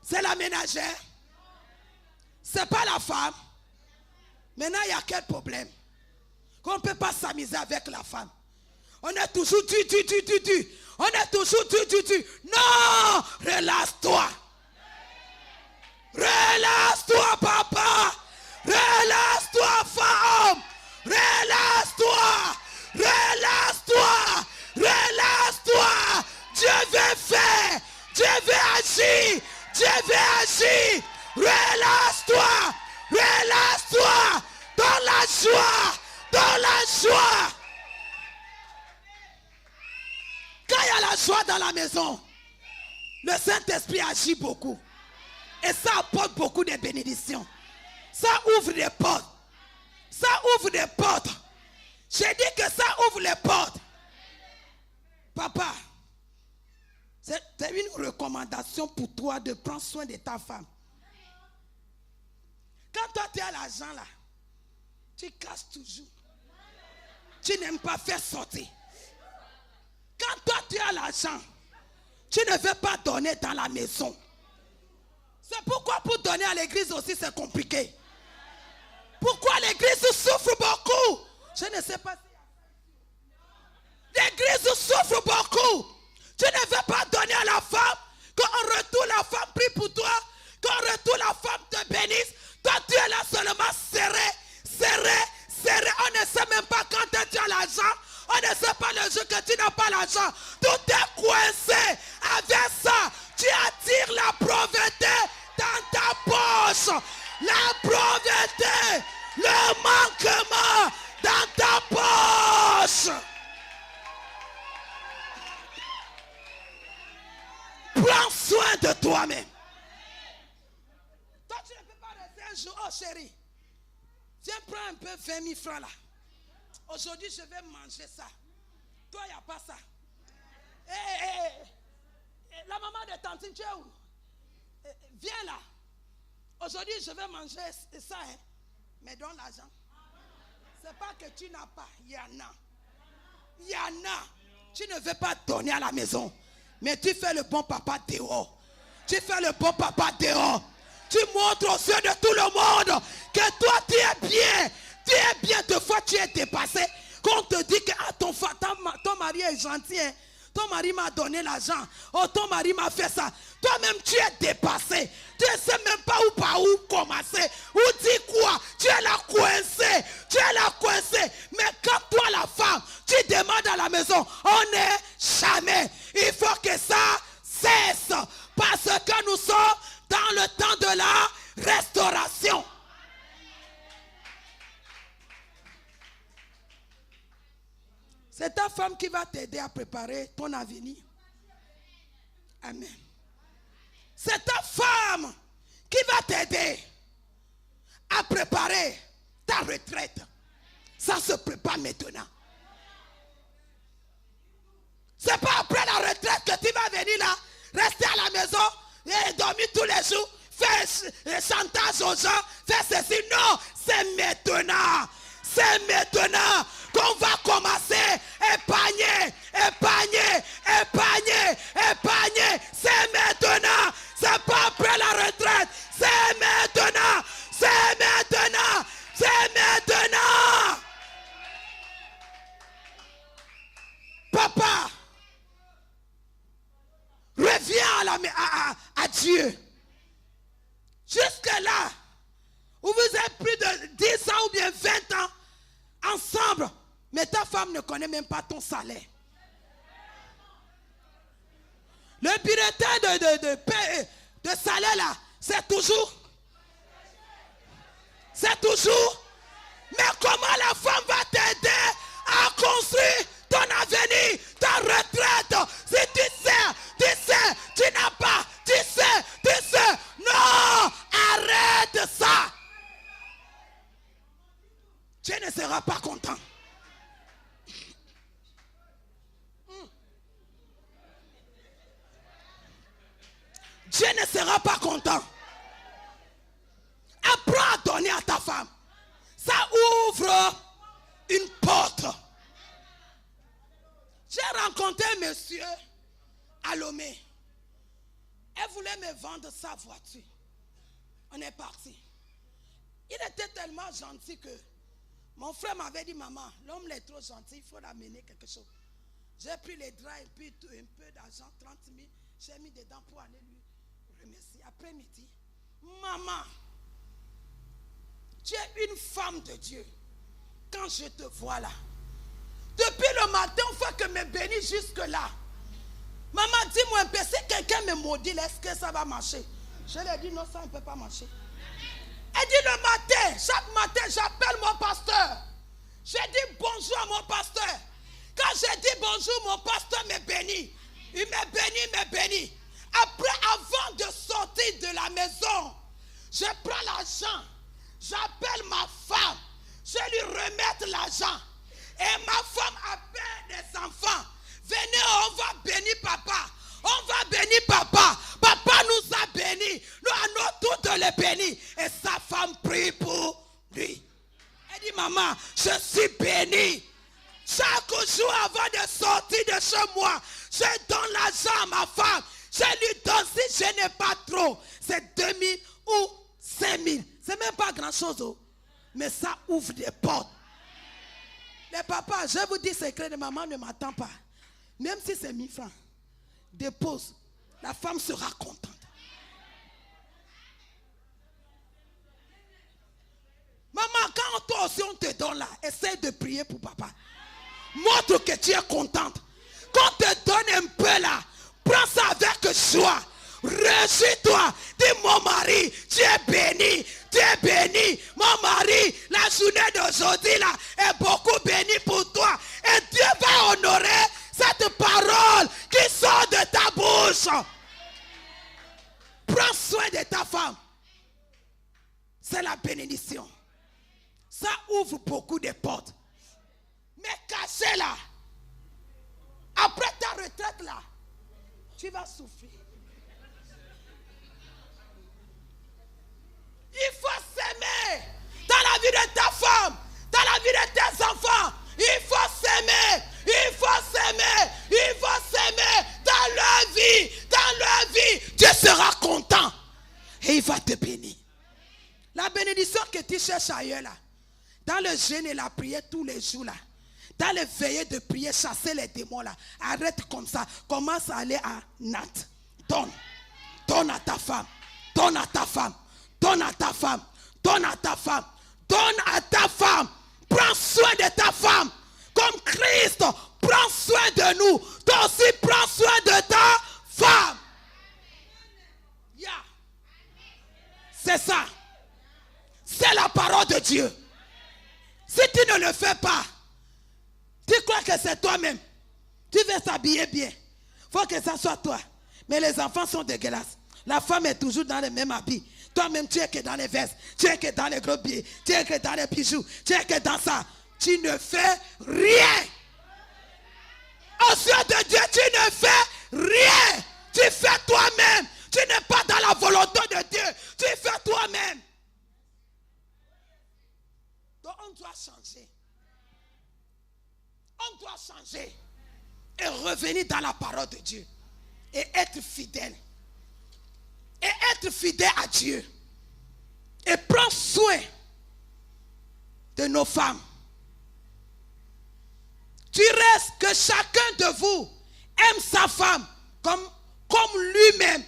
C'est la ménagère. C'est pas la femme. Maintenant, il y a quel problème? Qu'on ne peut pas s'amuser avec la femme. On est toujours tu. On est toujours tu. Non! Relâche-toi. Relâche-toi, papa. Relâche-toi, femme. Relâche-toi. Relâche-toi. Relâche-toi. Dieu veut faire. Dieu veut agir. Dieu veut agir. Relâche-toi. Relâche-toi. Dans la joie. Dans la joie. Quand il y a la joie dans la maison, le Saint-Esprit agit beaucoup. Et ça apporte beaucoup de bénédictions. Ça ouvre des portes. Ça ouvre des portes. J'ai dit que ça ouvre les portes. Papa, c'est une recommandation pour toi de prendre soin de ta femme. Quand toi tu as l'argent là, tu casses toujours. Tu n'aimes pas faire sortir. Quand toi tu as l'argent, tu ne veux pas donner dans la maison. C'est pourquoi pour donner à l'église aussi c'est compliqué. Pourquoi l'église souffre beaucoup? Je ne sais pas. L'église souffre beaucoup. Tu ne veux pas donner à la femme. Quand on retourne, la femme prie pour toi. Quand on retourne, la femme te bénisse. Toi, tu es là seulement serré. On ne sait même pas quand tu as l'argent. On ne sait pas le jour que tu n'as pas l'argent. Tout est coincé. Avec ça, tu attires la pauvreté dans ta poche. La pauvreté, le manquement dans ta poche. Prends soin de toi-même. Toi, tu ne peux pas rester un jour. Oh chérie, viens prendre un peu 20 000 francs là. Aujourd'hui, je vais manger ça. Toi, il n'y a pas ça. La maman de Tantine, tu es où? Viens là. Aujourd'hui, je vais manger ça. Hein. Mais donne l'argent. Ce n'est pas que tu n'as pas. Il y en a. Il y en a. Tu ne veux pas donner à la maison. Mais tu fais le bon papa dehors. Tu fais le bon papa dehors. Tu montres aux yeux de tout le monde que toi, tu es bien. Tu es bien. Deux fois, tu es dépassé. Quand on te dit que ah, ton mari est gentil. Hein. Ton mari m'a donné l'argent. Oh, ton mari m'a fait ça. Toi-même, tu es dépassé. Tu ne sais même pas par où commencer. Où dire quoi? Tu es là coincé. Tu es là coincé. Mais quand toi, la femme, tu demandes à la maison, on n'est jamais. Il faut que ça cesse. Parce que nous sommes dans le temps de la C'est ta femme qui va t'aider à préparer ton avenir. Amen. C'est ta femme qui va t'aider à préparer ta retraite. Ça se prépare maintenant. C'est pas après la retraite que tu vas venir là, rester à la maison et dormir tous les jours, faire chantage aux gens, faire ceci. Non, c'est maintenant. C'est maintenant qu'on va commencer à épargner. C'est maintenant. C'est pas après la retraite. C'est maintenant. Papa, reviens à Dieu. Jusque-là, où vous êtes plus de 10 ans ou bien 20 ans ensemble, mais ta femme ne connaît même pas ton salaire. Le bulletin de salaire là, c'est toujours. Mais comment la femme va t'aider à construire ton avenir, ta retraite? Si tu sais, tu n'as pas, tu sais. Non, arrête ça. Dieu ne sera pas content. Dieu ne sera pas content. Apprends à donner à ta femme. Ça ouvre une porte. J'ai rencontré un monsieur à Lomé. Elle voulait me vendre sa voiture. On est parti. Il était tellement gentil que mon frère m'avait dit, maman, l'homme est trop gentil, il faut l'amener quelque chose. J'ai pris les draps et puis un peu d'argent, 30 000, j'ai mis dedans pour aller lui remercier. Après-midi, maman, tu es une femme de Dieu. Quand je te vois là, depuis le matin, on fait que me bénir jusque là. Maman, dis-moi un peu, si quelqu'un me maudit, est-ce que ça va marcher? Je lui ai dit, non, ça ne peut pas marcher. Elle dit le matin, chaque matin, j'appelle mon pasteur. J'ai dit bonjour à mon pasteur. Quand j'ai dit bonjour, mon pasteur me bénit. Il me bénit. Après, avant de sortir de la maison, je prends l'argent. J'appelle ma femme. Je lui remets l'argent. Et ma femme appelle les enfants. Venez, on va bénir papa. On va bénir papa. Papa nous a bénis. Nous allons tous les bénir. Et sa femme prie pour lui. Elle dit, maman, je suis bénie. Chaque jour avant de sortir de chez moi, je donne l'argent à ma femme. Je lui donne, si je n'ai pas trop, c'est 2 000 ou 5 000. C'est même pas grand chose. Oh. Mais ça ouvre des portes. Les papas, je vous dis secret, de maman ne m'attend pas. Même si c'est 1000 francs, dépose. La femme sera contente. Maman, quand toi aussi on te donne là, essaye de prier pour papa. Montre que tu es contente. Quand on te donne un peu là, prends ça avec joie. Réjouis-toi. Dis, mon mari, tu es béni. Tu es béni. Mon mari, la journée d'aujourd'hui là est beaucoup bénie pour toi. Et Dieu va honorer cette parole qui sort de ta bouche. Prends soin de ta femme. C'est la bénédiction. Ça ouvre beaucoup de portes. Mais caché là, après ta retraite là, tu vas souffrir. Il faut s'aimer dans la vie de ta femme, dans la vie de tes enfants. Il faut s'aimer, il faut s'aimer, il faut s'aimer dans leur vie, dans leur vie. Dieu sera content et il va te bénir. La bénédiction que tu cherches ailleurs là, dans le jeûne et la prière tous les jours là, dans les veillées de prière, chasser les démons là, arrête comme ça, commence à aller à Nat. Donne à ta femme, donne à ta femme. Donne à ta femme, donne à ta femme, donne à ta femme. Prends soin de ta femme. Comme Christ prend soin de nous. Toi aussi prends soin de ta femme. Yeah. C'est ça. C'est la parole de Dieu. Si tu ne le fais pas, Tu crois que c'est toi-même. Tu veux s'habiller bien. Il faut que ça soit toi. Mais les enfants sont dégueulasses. La femme est toujours dans les mêmes habits. Toi-même, tu es que dans les vestes. Tu es que dans les gros billets. Tu es que dans les bijoux. Tu es que dans ça. Tu ne fais rien. Au sein de Dieu, tu ne fais rien. Tu fais toi-même. Tu n'es pas dans la volonté de Dieu. Tu fais toi-même. Donc on doit changer. On doit changer. Et revenir dans la parole de Dieu. Et être fidèle. Et être fidèle à Dieu. Et prendre soin de nos femmes. Tu restes que chacun de vous aime sa femme comme lui-même.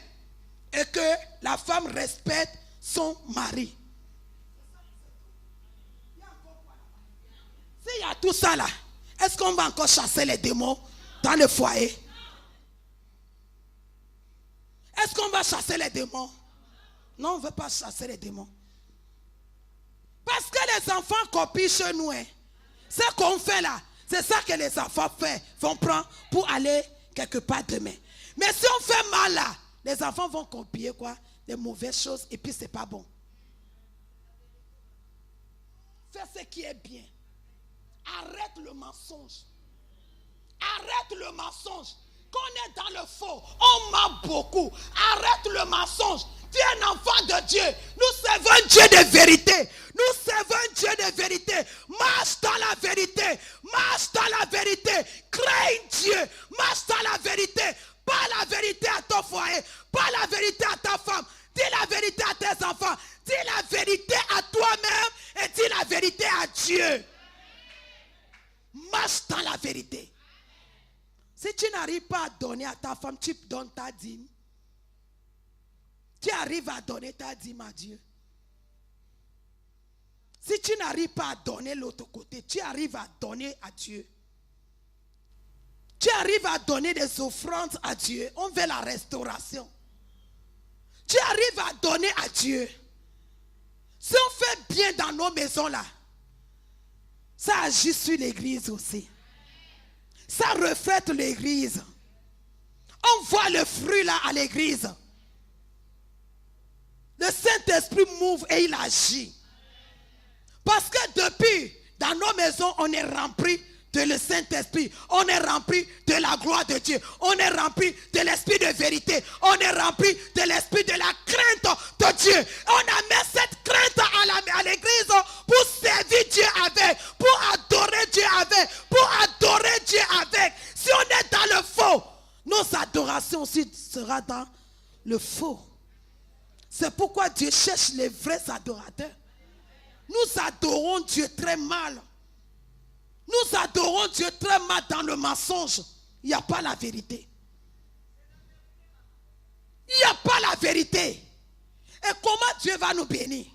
Et que la femme respecte son mari. S'il y a tout ça là, est-ce qu'on va encore chasser les démons dans le foyer? Est-ce qu'on va chasser les démons? Non, on ne veut pas chasser les démons. Parce que les enfants copient chez nous. Hein. Ce qu'on fait là, c'est ça que les enfants vont prendre pour aller quelque part demain. Mais si on fait mal là, les enfants vont copier quoi? Des mauvaises choses et puis c'est pas bon. Fais ce qui est bien. Arrête le mensonge. Arrête le mensonge. Quand on est dans le faux, on ment beaucoup. Arrête le mensonge. Tu es un enfant de Dieu. Nous servons un Dieu de vérité. Nous servons un Dieu de vérité. Marche dans la vérité. Marche dans la vérité. Crée Dieu. Marche dans la vérité. Pas la vérité à ton foyer. Pas la vérité à ta femme. Dis la vérité à tes enfants. Dis la vérité à toi-même. Et dis la vérité à Dieu. Marche dans la vérité. Si tu n'arrives pas à donner à ta femme, tu donnes ta dîme. Tu arrives à donner ta dîme à Dieu. Si tu n'arrives pas à donner l'autre côté, tu arrives à donner à Dieu. Tu arrives à donner des offrandes à Dieu. On veut la restauration. Tu arrives à donner à Dieu. Si on fait bien dans nos maisons là, ça agit sur l'église aussi. Ça reflète l'église. On voit le fruit là à l'église. Le Saint-Esprit m'ouvre et il agit. Parce que depuis, dans nos maisons, on est rempli de le Saint-Esprit. On est rempli de la gloire de Dieu. On est rempli de l'esprit de vérité. On est rempli de l'esprit de la crainte de Dieu. On a mis cette crainte à l'église pour servir Dieu avec, pour adorer Dieu avec, pour adorer Dieu avec. Si on est dans le faux, nos adorations aussi seront dans le faux. C'est pourquoi Dieu cherche les vrais adorateurs. Nous adorons Dieu très mal. Nous adorons Dieu très mal dans le mensonge. Il n'y a pas la vérité. Il n'y a pas la vérité. Et comment Dieu va nous bénir?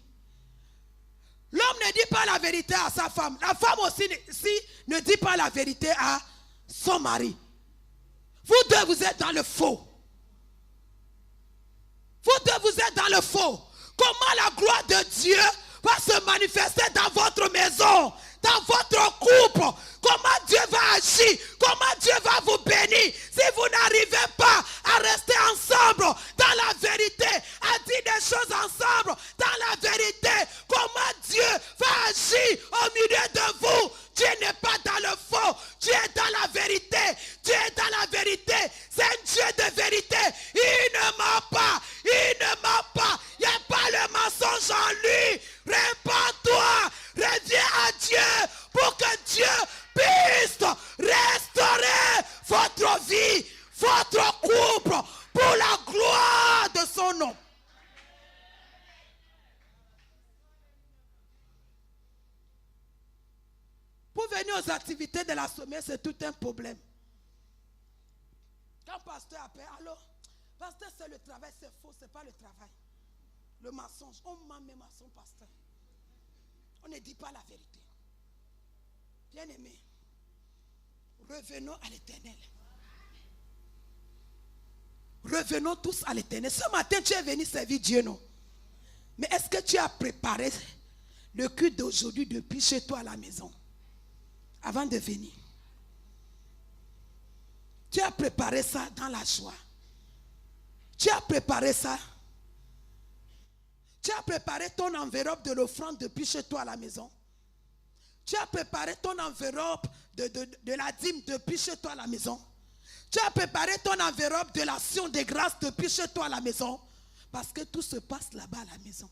L'homme ne dit pas la vérité à sa femme. La femme aussi ne dit pas la vérité à son mari. Vous deux, vous êtes dans le faux. Vous deux, vous êtes dans le faux. Comment la gloire de Dieu va se manifester dans votre maison, dans votre couple? Comment Dieu va agir? Comment Dieu va vous bénir si vous n'arrivez pas à rester ensemble dans la vérité, à dire des choses ensemble dans la vérité? Comment Dieu va agir au milieu de vous? Dieu n'est pas dans le faux, Dieu est dans la vérité. Dieu est dans la vérité. C'est un Dieu de vérité. Il ne ment pas. Il ne ment pas. Il n'y a pas le mensonge en lui. Répands-toi. Reviens à Dieu pour que Dieu puisse restaurer votre vie, votre couple pour la gloire de son nom. Pour venir aux activités de la semaine, c'est tout un problème. Quand le pasteur appelle, alors, pasteur, c'est le travail, c'est faux, c'est pas le travail. Le mensonge, on ment même à son pasteur. On ne dit pas la vérité. Bien-aimés, revenons à l'Éternel. Revenons tous à l'Éternel. Ce matin, tu es venu servir Dieu, non? Mais est-ce que tu as préparé le culte d'aujourd'hui depuis chez toi à la maison? Avant de venir. Tu as préparé ça dans la joie. Tu as préparé ça. Tu as préparé ton enveloppe de l'offrande depuis chez toi à la maison. Tu as préparé ton enveloppe de la dîme depuis chez toi à la maison. Tu as préparé ton enveloppe de l'action de grâce depuis chez toi à la maison. Parce que tout se passe là-bas à la maison.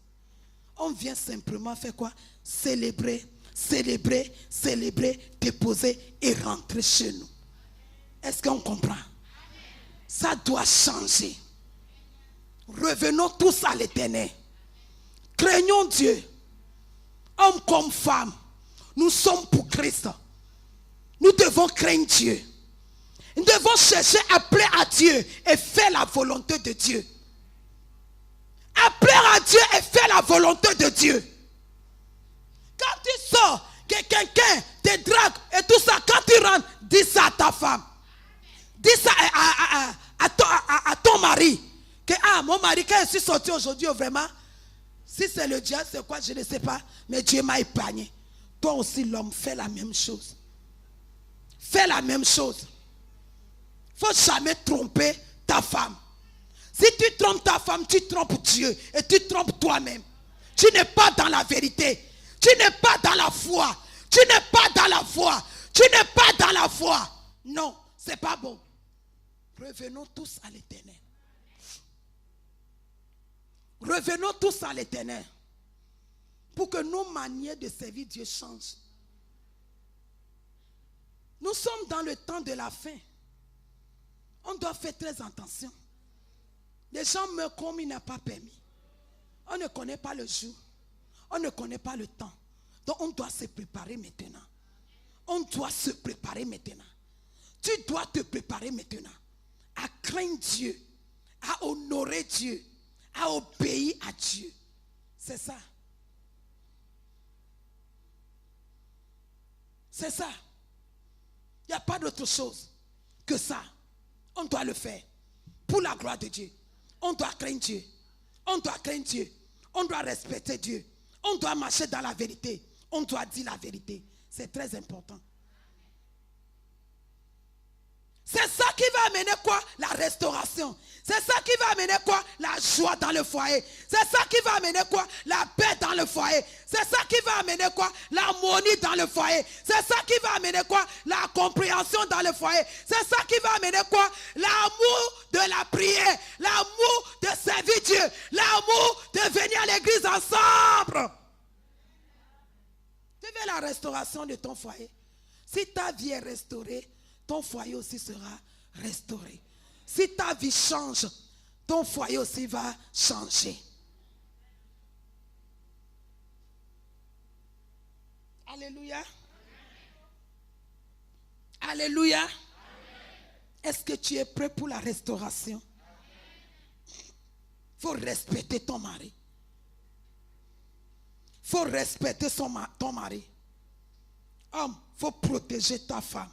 On vient simplement faire quoi? Célébrer, célébrer, célébrer, déposer et rentrer chez nous. Est-ce qu'on comprend? Ça doit changer. Revenons tous à l'Éternel. Craignons Dieu. Hommes comme femmes, nous sommes pour Christ. Nous devons craindre Dieu. Nous devons chercher à plaire à Dieu et faire la volonté de Dieu. À plaire à Dieu et faire la volonté de Dieu. Quand tu sors, que quelqu'un te drague et tout ça, quand tu rentres, dis ça à ta femme. Dis ça à ton mari. Que mon mari, quand je suis sorti aujourd'hui, vraiment, si c'est le diable, c'est quoi, je ne sais pas. Mais Dieu m'a épargné. Toi aussi, l'homme, fais la même chose. Fais la même chose. Il ne faut jamais tromper ta femme. Si tu trompes ta femme, tu trompes Dieu et tu trompes toi-même. Tu n'es pas dans la vérité. Tu n'es pas dans la foi. Tu n'es pas dans la foi. Tu n'es pas dans la foi. Non, ce n'est pas bon. Revenons tous à l'Éternel. Revenons tous à l'Éternel. Pour que nos manières de servir Dieu changent. Nous sommes dans le temps de la fin. On doit faire très attention. Les gens meurent comme il n'a pas permis. On ne connaît pas le jour. On ne connaît pas le temps. Donc on doit se préparer maintenant. On doit se préparer maintenant. Tu dois te préparer maintenant. À craindre Dieu. À honorer Dieu. À obéir à Dieu. C'est ça. C'est ça. Il n'y a pas d'autre chose que ça. On doit le faire. Pour la gloire de Dieu. On doit craindre Dieu. On doit craindre Dieu. On doit respecter Dieu. On doit marcher dans la vérité. On doit dire la vérité. C'est très important. C'est ça qui va amener quoi? La restauration. C'est ça qui va amener quoi? La joie dans le foyer. C'est ça qui va amener quoi? La paix dans le foyer. C'est ça qui va amener quoi? L'harmonie dans le foyer. C'est ça qui va amener quoi? La compréhension dans le foyer. C'est ça qui va amener quoi? L'amour de la prière. L'amour de servir Dieu. L'amour de venir à l'église ensemble. Tu veux la restauration de ton foyer? Si ta vie est restaurée, ton foyer aussi sera restauré. Si ta vie change, ton foyer aussi va changer. Alléluia. Alléluia. Est-ce que tu es prêt pour la restauration? Il faut respecter ton mari. Il faut respecter ton mari. Homme, il faut protéger ta femme.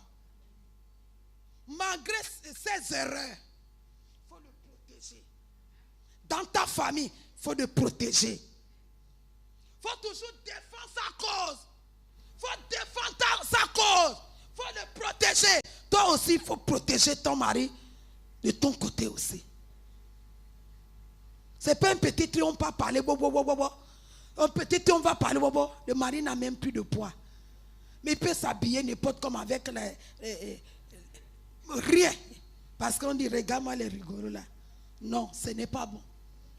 Malgré ses erreurs, il faut le protéger. Dans ta famille, il faut le protéger. Il faut toujours défendre sa cause. Il faut défendre sa cause. Il faut le protéger. Toi aussi, il faut protéger ton mari de ton côté aussi. Ce n'est pas un petit truc, on va parler. Un petit truc, on va parler. Le mari n'a même plus de poids. Mais il peut s'habiller n'importe comment avec rien. Parce qu'on dit, regarde-moi les rigolos là. Non, ce n'est pas bon.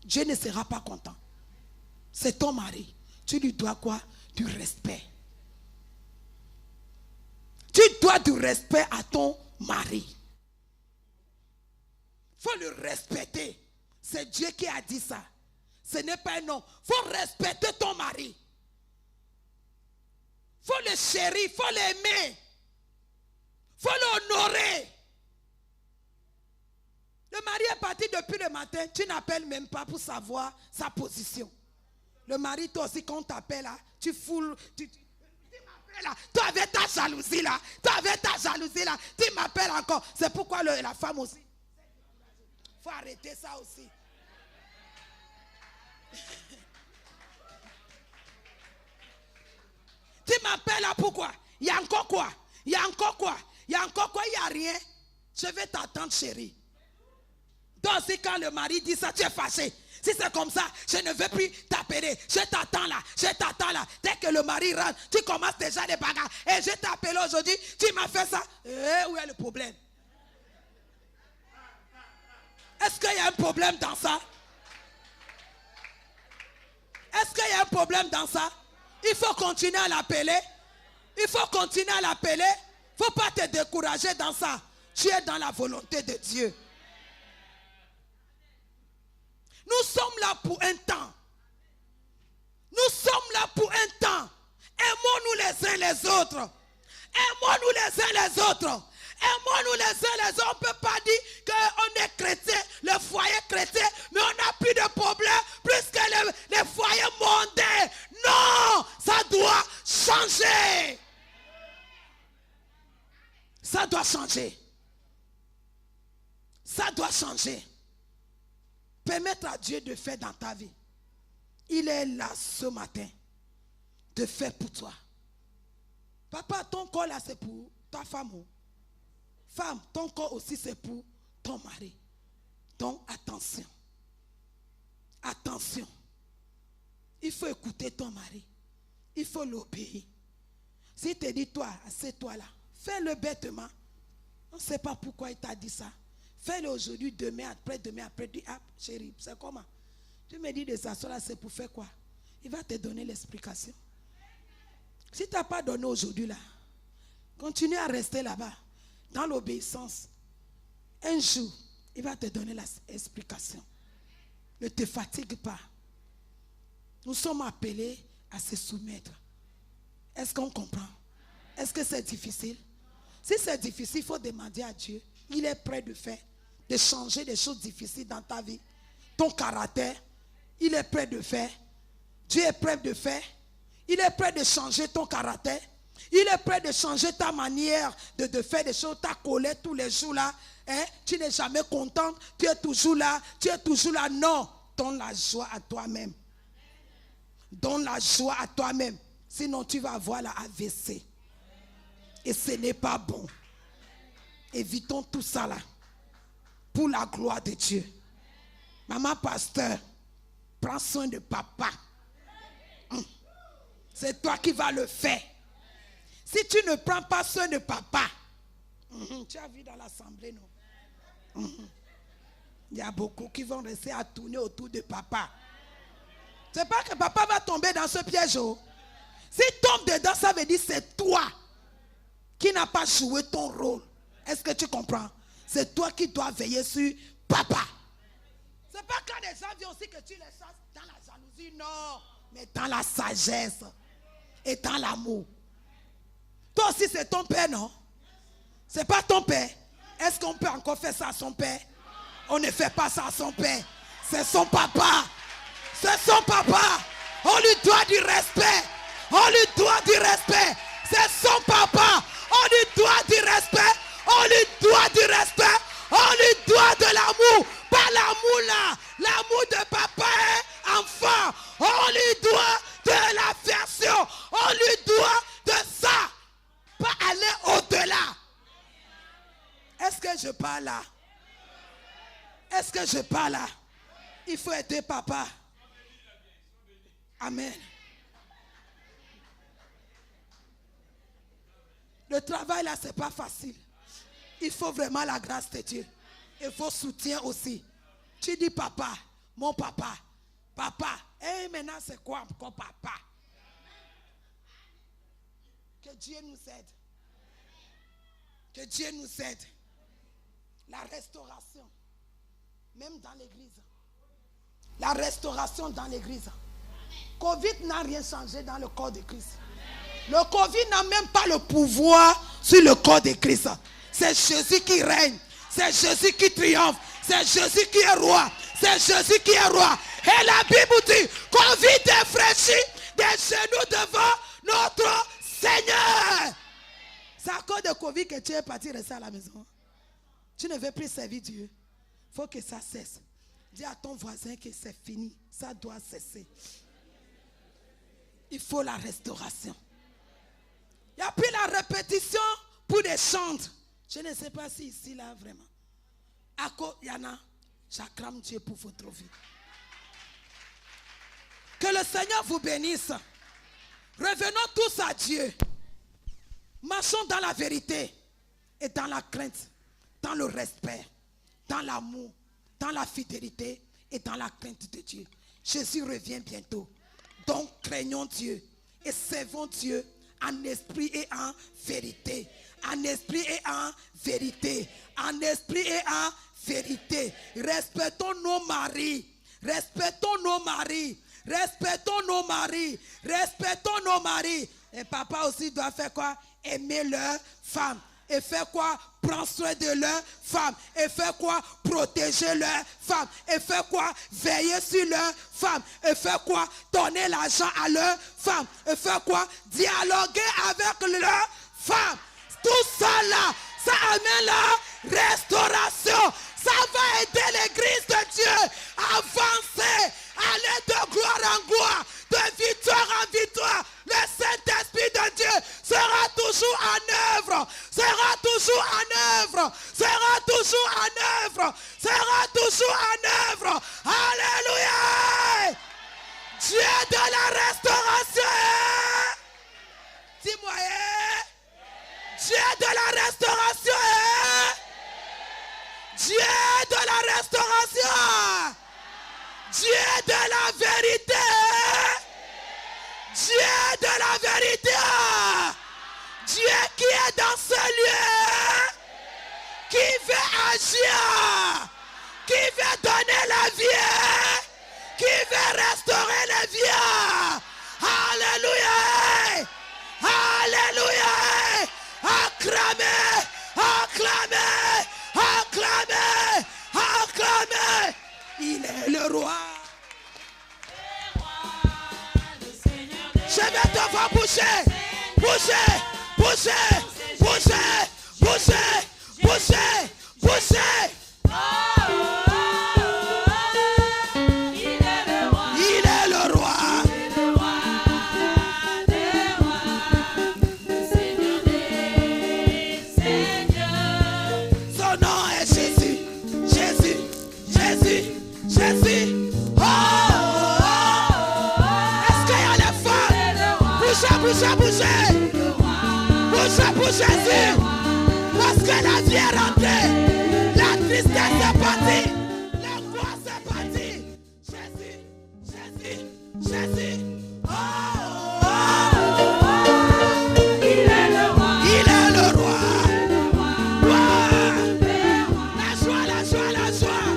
Dieu ne sera pas content. C'est ton mari. Tu lui dois quoi? Du respect. Tu dois du respect à ton mari. Il faut le respecter. C'est Dieu qui a dit ça. Ce n'est pas un nom. Il faut respecter ton mari. Il faut le chérir, il faut l'aimer. Il faut l'honorer. Le mari est parti depuis le matin. Tu n'appelles même pas pour savoir sa position. Le mari, toi aussi, quand on t'appelle là, tu foules. Tu m'appelles là. Toi avec ta jalousie là. Toi avec ta jalousie là. Tu m'appelles encore. C'est pourquoi la femme aussi. Il faut arrêter ça aussi. Tu m'appelles là pourquoi? Il y a encore quoi? Il y a encore quoi? Il y a encore quoi? Il n'y a rien. Je vais t'attendre, chérie. Donc, si quand le mari dit ça, tu es fâché. Si c'est comme ça, je ne veux plus t'appeler. Je t'attends là, je t'attends là. Dès que le mari rentre, tu commences déjà les bagarres. Et je t'ai appelé aujourd'hui, tu m'as fait ça. Où est le problème? Est-ce qu'il y a un problème dans ça? Est-ce qu'il y a un problème dans ça? Il faut continuer à l'appeler. Il faut continuer à l'appeler. Il ne faut pas te décourager dans ça. Tu es dans la volonté de Dieu. Nous sommes là pour un temps. Nous sommes là pour un temps. Aimons-nous les uns les autres. Aimons-nous les uns les autres. Aimons-nous les uns les autres. On ne peut pas dire qu'on est chrétien, le foyer chrétien, mais on n'a plus de problème plus que les foyers mondains. Non, ça doit changer. Ça doit changer. Ça doit changer. Permettre à Dieu de faire dans ta vie. Il est là ce matin de faire pour toi. Papa, ton corps là c'est pour ta femme. Femme, ton corps aussi c'est pour ton mari. Donc attention. Attention. Il faut écouter ton mari. Il faut l'obéir. S'il te dit toi, assieds-toi là. Fais-le bêtement. On ne sait pas pourquoi il t'a dit ça. Fais-le aujourd'hui, demain, après-demain, après. Dis, ah, chérie, c'est comment? Tu me dis de s'asseoir là, c'est pour faire quoi? Il va te donner l'explication. Si tu n'as pas donné aujourd'hui là, continue à rester là-bas, dans l'obéissance. Un jour, il va te donner l'explication. Ne te fatigue pas. Nous sommes appelés à se soumettre. Est-ce qu'on comprend? Est-ce que c'est difficile? Si c'est difficile, il faut demander à Dieu. Il est prêt de faire, de changer des choses difficiles dans ta vie. Ton caractère, il est prêt de faire. Dieu est prêt de faire. Il est prêt de changer ton caractère. Il est prêt de changer ta manière de faire des choses. Ta colère tous les jours là. Hein? Tu n'es jamais content. Tu es toujours là. Tu es toujours là. Non. Donne la joie à toi-même. Donne la joie à toi-même. Sinon tu vas avoir la AVC. Et ce n'est pas bon. Évitons tout ça là. Pour la gloire de Dieu. Maman pasteur, prends soin de papa. C'est toi qui vas le faire. Si tu ne prends pas soin de papa, tu as vu dans l'assemblée, non? Il y a beaucoup qui vont rester à tourner autour de papa. C'est pas que papa va tomber dans ce piège. S'il tombe dedans, ça veut dire c'est toi qui n'as pas joué ton rôle. Est-ce que tu comprends? C'est toi qui dois veiller sur papa. C'est pas quand les gens viennent aussi que tu les chasses dans la jalousie, non. Mais dans la sagesse et dans l'amour. Toi aussi c'est ton père, non? C'est pas ton père. Est-ce qu'on peut encore faire ça à son père? On ne fait pas ça à son père. C'est son papa. C'est son papa. On lui doit du respect. On lui doit du respect. C'est son papa. On lui doit du respect. On lui doit du respect. On lui doit de l'amour. Pas l'amour là. L'amour de papa est enfant. On lui doit de l'affection. On lui doit de ça. Pas aller au-delà. Est-ce que je parle là? Est-ce que je parle là? Il faut aider papa. Amen. Le travail là, c'est pas facile. Il faut vraiment la grâce de Dieu. Il faut soutien aussi. Tu dis papa, mon papa, papa. Et maintenant c'est quoi encore papa? Que Dieu nous aide. Que Dieu nous aide. La restauration. Même dans l'église. La restauration dans l'église. Covid n'a rien changé dans le corps de Christ. Le Covid n'a même pas le pouvoir sur le corps de Christ. C'est Jésus qui règne. C'est Jésus qui triomphe. C'est Jésus qui est roi. C'est Jésus qui est roi. Et la Bible dit qu'on vit défraîchis des genoux devant notre Seigneur. C'est à cause de Covid que tu es parti rester à la maison. Tu ne veux plus servir Dieu. Il faut que ça cesse. Dis à ton voisin que c'est fini. Ça doit cesser. Il faut la restauration. Il n'y a plus la répétition pour des chants. Je ne sais pas si ici, là, vraiment. Yana, j'acclame Dieu pour votre vie. Que le Seigneur vous bénisse. Revenons tous à Dieu. Marchons dans la vérité et dans la crainte, dans le respect, dans l'amour, dans la fidélité et dans la crainte de Dieu. Jésus revient bientôt. Donc craignons Dieu et servons Dieu en esprit et en vérité. En esprit et en vérité. En esprit et en vérité. Respectons nos maris. Respectons nos maris. Respectons nos maris. Respectons nos maris. Et papa aussi doit faire quoi? Aimer leur femme. Et faire quoi? Prendre soin de leur femme. Et faire quoi? Protéger leur femme. Et faire quoi? Veiller sur leur femme. Et faire quoi? Donner l'argent à leur femme. Et faire quoi? Dialoguer avec leur femme. Tout ça là, ça amène la restauration. Ça va aider l'église de Dieu à avancer, à aller de gloire en gloire, de victoire en victoire. Le Saint-Esprit de Dieu sera toujours en œuvre, sera toujours en œuvre, sera toujours en œuvre, sera toujours en œuvre. Alléluia! Dieu de la restauration. Dis-moi, Dieu de la restauration. Dieu de la restauration. Dieu de la vérité. Dieu de la vérité. Dieu qui est dans ce lieu. Qui veut agir. Qui veut donner la vie. Qui veut restaurer la vie. Alléluia. Alléluia. Acclamez. Acclamez. Acclamez. Acclamez. Il est le roi. Je vais te voir bouger. Bouger. Bouger. Bouger. Bouger. Bouger. Bouger. Il est le roi. Son nom est Jésus. Jésus. Jésus. Jésus. Oh, oh, oh. Est-ce qu'il y a les femmes? Bougez, bougez, bougez. Bougez pour Jésus. Parce que la vie est rentrée. La tristesse est partie. L'angoisse est partie. Jésus. Jésus. Jésus. Oh, oh, oh. Il est le roi. Il est le roi. La joie, la joie, la joie.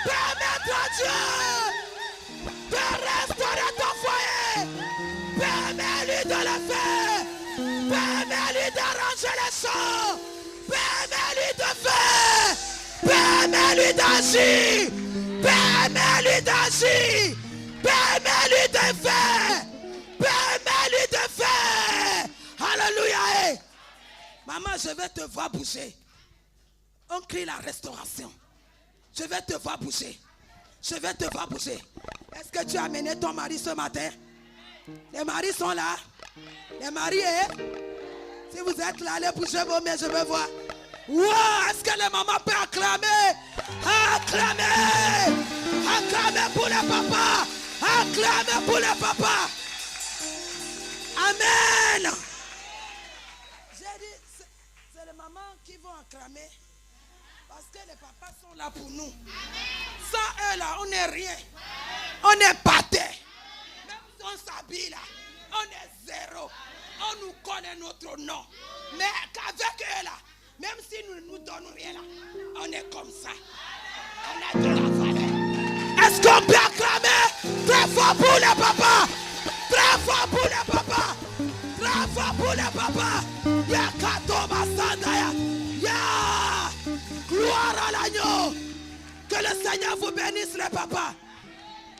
Permettre à Dieu de restaurer ton foyer. Permets-lui de le faire. Permets-lui d'arranger les choses. Permets-lui de faire. Permets-lui d'agir. Permets-lui d'agir. Permets-lui de faire. Permets-lui de faire. Alléluia. Maman, je vais te voir bouger. On crie la restauration. Je vais te voir bouger. Je vais te voir bouger. Est-ce que tu as amené ton mari ce matin? Les maris sont là. Les mariés. Si vous êtes là, allez bouger vos mains, je veux voir. Wow, est-ce que les mamans peuvent acclamer? Acclamer! Acclamer pour les papas! Acclamer pour les papas! Amen! J'ai dit, c'est les mamans qui vont acclamer. Parce que les papas sont là pour nous. Sans eux là, on n'est rien. On est pâté. Même si on s'habille là, on est zéro. On nous connaît notre nom. Mais qu'avec eux là, même si nous ne nous donnons rien là, on est comme ça. On a de la valeur. Est-ce qu'on peut acclamer très fort pour les papas? Très fort pour les papas. Très fort pour les papas. Yakatoba Sandaya. Ya. Gloire à l'agneau. Que le Seigneur vous bénisse les papas.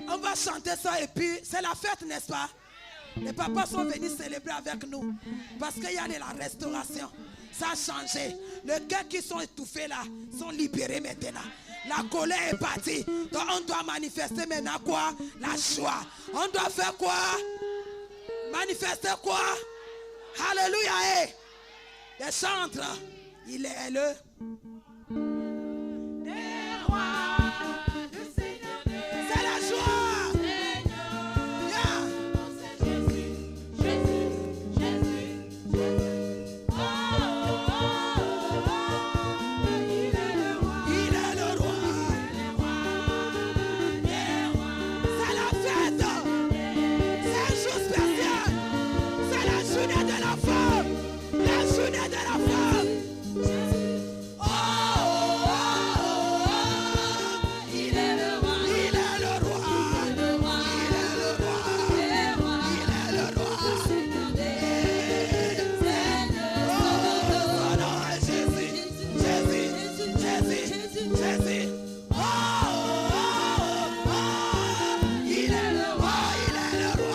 On va chanter ça et puis c'est la fête, n'est-ce pas? Les papas sont venus célébrer avec nous. Parce qu'il y a de la restauration. Ça a changé. Les cœurs qui sont étouffés là sont libérés maintenant. La colère est partie. Donc on doit manifester maintenant quoi? La joie. On doit faire quoi? Manifester quoi? Alléluia. Hey. Les chantres. Il est le c'est la joie. Yeah. Il est le roi. C'est la fête. C'est un jour spécial. C'est la journée de la femme. La journée de la femme. Il est le roi. Il est le roi. Il est le roi. Il est le roi. Oh non, Jésus. Jésus. Jésus. Jésus. Il est le roi. Il est le roi.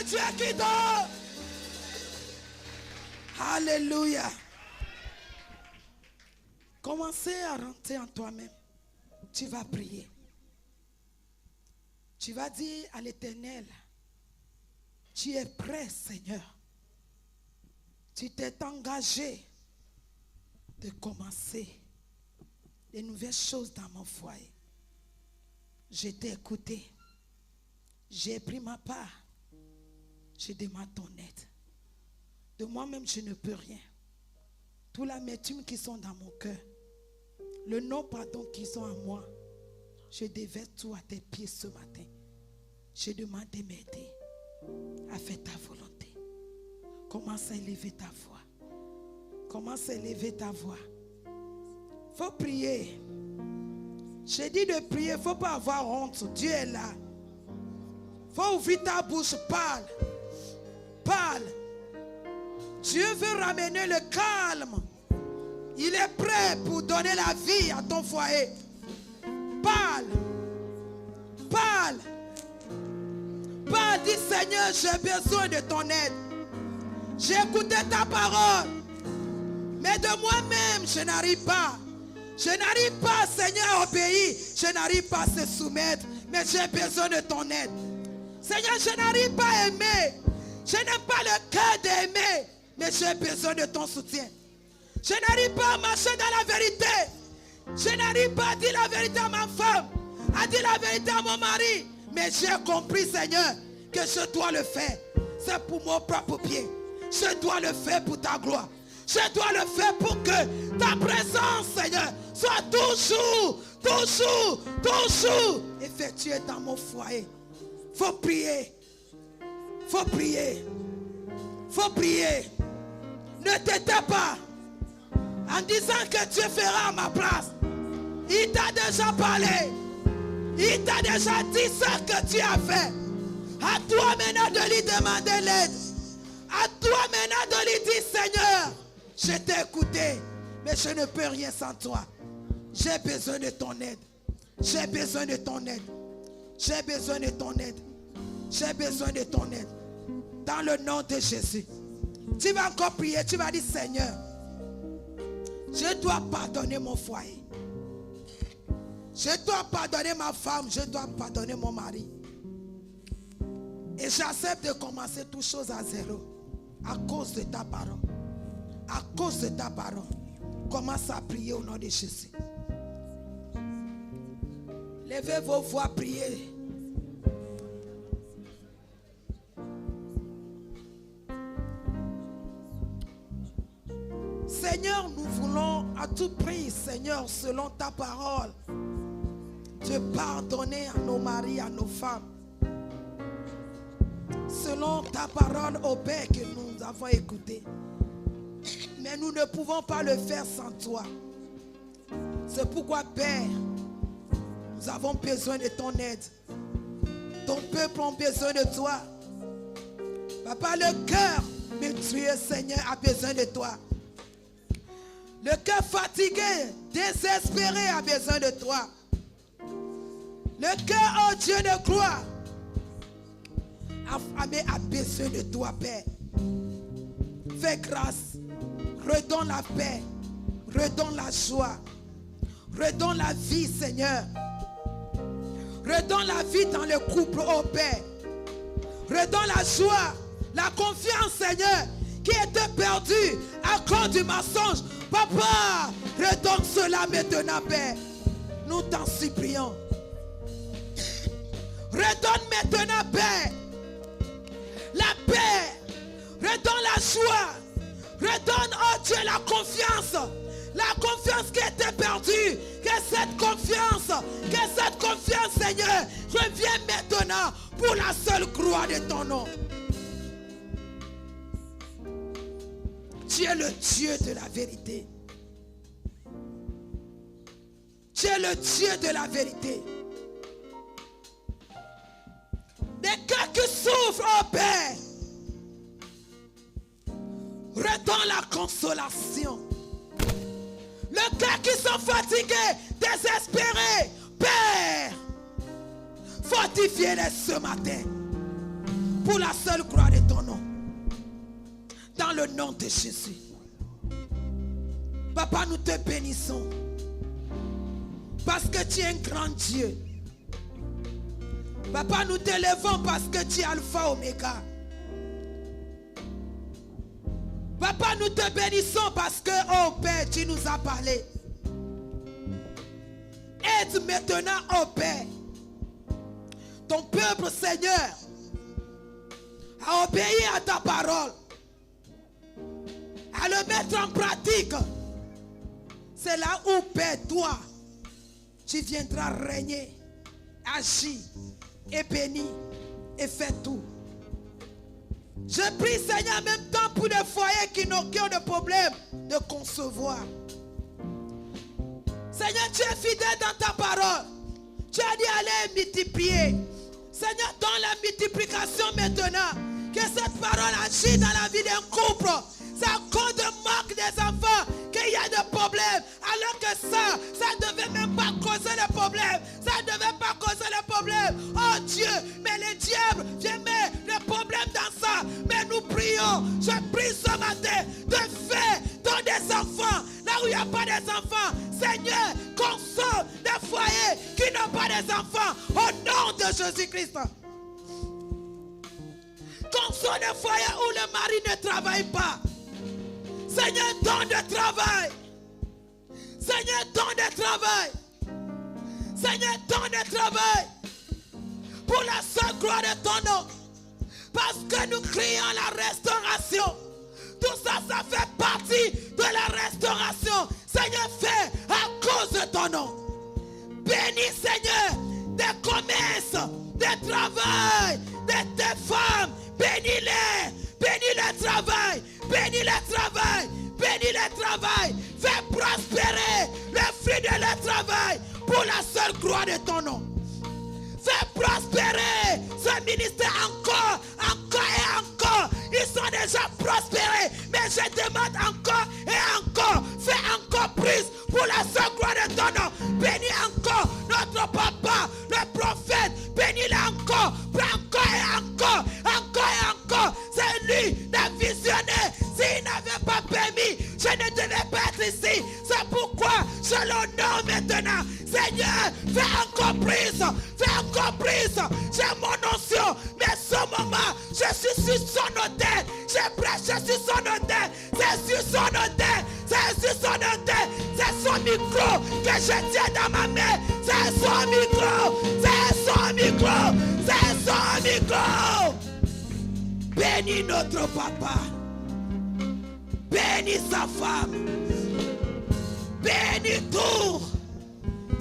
Dieu qui donne. Alléluia. Commencez à rentrer en toi-même. Tu vas prier. Tu vas dire à l'Éternel, tu es prêt, Seigneur. Tu t'es engagé de commencer de nouvelles choses dans mon foyer. Je t'ai écouté. J'ai pris ma part. Je demande ton aide. De moi-même, je ne peux rien. Toute l'amertume qui sont dans mon cœur, le non-pardon qui sont en moi, je déverse tout à tes pieds ce matin. Je demande de m'aider à faire ta volonté. Commence à élever ta voix. Commence à élever ta voix. Il faut prier. J'ai dit de prier, il ne faut pas avoir honte. Dieu est là. Il faut ouvrir ta bouche, parle. Parle. Dieu veut ramener le calme. Il est prêt pour donner la vie à ton foyer. Parle. Parle. Parle, dis Seigneur, j'ai besoin de ton aide. J'ai écouté ta parole. Mais de moi-même, je n'arrive pas. Je n'arrive pas, Seigneur, à obéir. Je n'arrive pas à se soumettre. Mais j'ai besoin de ton aide. Seigneur, je n'arrive pas à aimer. Je n'ai pas le cœur d'aimer, mais j'ai besoin de ton soutien. Je n'arrive pas à marcher dans la vérité. Je n'arrive pas à dire la vérité à ma femme, à dire la vérité à mon mari. Mais j'ai compris, Seigneur, que je dois le faire. C'est pour mon propre pied. Je dois le faire pour ta gloire. Je dois le faire pour que ta présence, Seigneur, soit toujours effectuée dans mon foyer. Faut prier. Faut prier. Faut prier. Ne t'étais pas en disant que Dieu fera à ma place. Il t'a déjà parlé. Il t'a déjà dit ce que tu as fait. À toi maintenant de lui demander l'aide. À toi maintenant de lui dire, Seigneur, je t'ai écouté, mais je ne peux rien sans toi. J'ai besoin de ton aide. J'ai besoin de ton aide. J'ai besoin de ton aide. J'ai besoin de ton aide. Dans le nom de Jésus. Tu vas encore prier. Tu vas dire, Seigneur, je dois pardonner mon foyer. Je dois pardonner ma femme. Je dois pardonner mon mari. Et j'accepte de commencer toutes choses à zéro. À cause de ta parole. À cause de ta parole. Commence à prier au nom de Jésus. Levez vos voix, priez. Seigneur, nous voulons à tout prix, Seigneur, selon ta parole, te pardonner à nos maris, à nos femmes. Selon ta parole, au Père, que nous avons écouté. Mais nous ne pouvons pas le faire sans toi. C'est pourquoi, Père, nous avons besoin de ton aide. Ton peuple a besoin de toi. Papa, le cœur meurtrier, Seigneur, a besoin de toi. Le cœur fatigué, désespéré a besoin de toi. Le cœur, oh Dieu de gloire, a besoin de toi, Père. Fais grâce. Redonne la paix. Redonne la joie. Redonne la vie, Seigneur. Redonne la vie dans le couple, oh Père. Redonne la joie, la confiance, Seigneur, qui était perdue à cause du mensonge. Papa, redonne cela maintenant, Père. Nous t'en supplions. Redonne maintenant, Père, la paix. Redonne la joie. Redonne, oh Dieu, la confiance. La confiance qui était perdue. Que cette confiance, Seigneur, revienne maintenant pour la seule gloire de ton nom. Tu es le Dieu de la vérité. Tu es le Dieu de la vérité. Des cœurs qui souffrent, oh Père, redonne la consolation. Le cœur qui sont fatigués, désespérés, Père, fortifie-les ce matin pour la seule gloire de ton nom. Dans le nom de Jésus. Papa, nous te bénissons. Parce que tu es un grand Dieu. Papa, nous te levons parce que tu es Alpha Oméga. Papa, nous te bénissons parce que, oh Père, tu nous as parlé. Aide maintenant, oh Père, ton peuple, Seigneur, à obéir à ta parole, à le mettre en pratique. C'est là où, Père, toi, tu viendras régner, agir et bénir et faire tout. Je prie, Seigneur, en même temps pour des foyers qui ont de problèmes de concevoir. Seigneur, tu es fidèle dans ta parole. Tu as dit allez multiplier. Seigneur, dans la multiplication maintenant, que cette parole agisse dans la vie d'un couple. C'est à cause de manque des enfants qu'il y a des problèmes. Alors que ça ne devait même pas causer le problème. Ça ne devait pas causer le problème. Oh Dieu, mais le diable vient mettre le problème dans ça. Mais nous prions, je prie ce matin de faire dans des enfants. Là où il n'y a pas des enfants, Seigneur, console des foyers qui n'ont pas des enfants. Au nom de Jésus-Christ. Comme sont les foyers où le mari ne travaille pas. Seigneur, donne de travail. Seigneur, donne de travail. Seigneur, donne de travail. Pour la seule gloire de ton nom. Parce que nous crions la restauration. Tout ça, ça fait partie de la restauration. Seigneur, fais à cause de ton nom. Bénis, Seigneur, des commerces, des travail, de tes femmes. Bénis-les. Bénis le travail. Bénis le travail. Bénis le travail. Fais prospérer le fruit de leur travail pour la seule gloire de ton nom. Fais prospérer ce ministère encore, encore et encore. Ils sont déjà prospérés, mais je demande encore et encore. Fais encore plus pour la seule gloire de ton nom. Bénis encore notre papa, le prophète. Bénis-le encore, pour encore et encore, encore et encore. C'est lui le visionnaire. S'il n'avait pas permis, je ne devais pas être ici. C'est pourquoi je l'honore maintenant. Seigneur, fais encore plus, fais encore plus. J'ai mon onction, mais ce moment, je suis sur son autel. Je prêche, je suis son autel. C'est sur son autel, c'est sur son autel. C'est son micro que je tiens dans ma main. C'est son micro, c'est son micro, c'est son micro. Bénis notre papa. Bénis sa femme. Bénis tous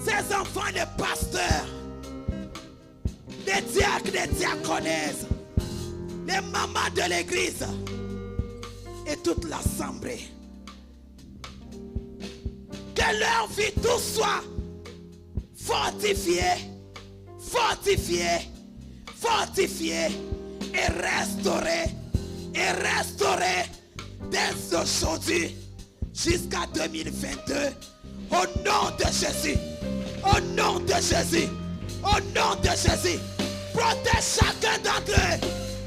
ses enfants, les pasteurs, les diacres, les diaconesses, les mamans de l'église et toute l'assemblée. Que leur vie tout soit fortifiée, fortifiée, fortifiée et restaurée dès aujourd'hui jusqu'à 2022. Au nom de Jésus, au nom de Jésus, au nom de Jésus, protège chacun d'entre eux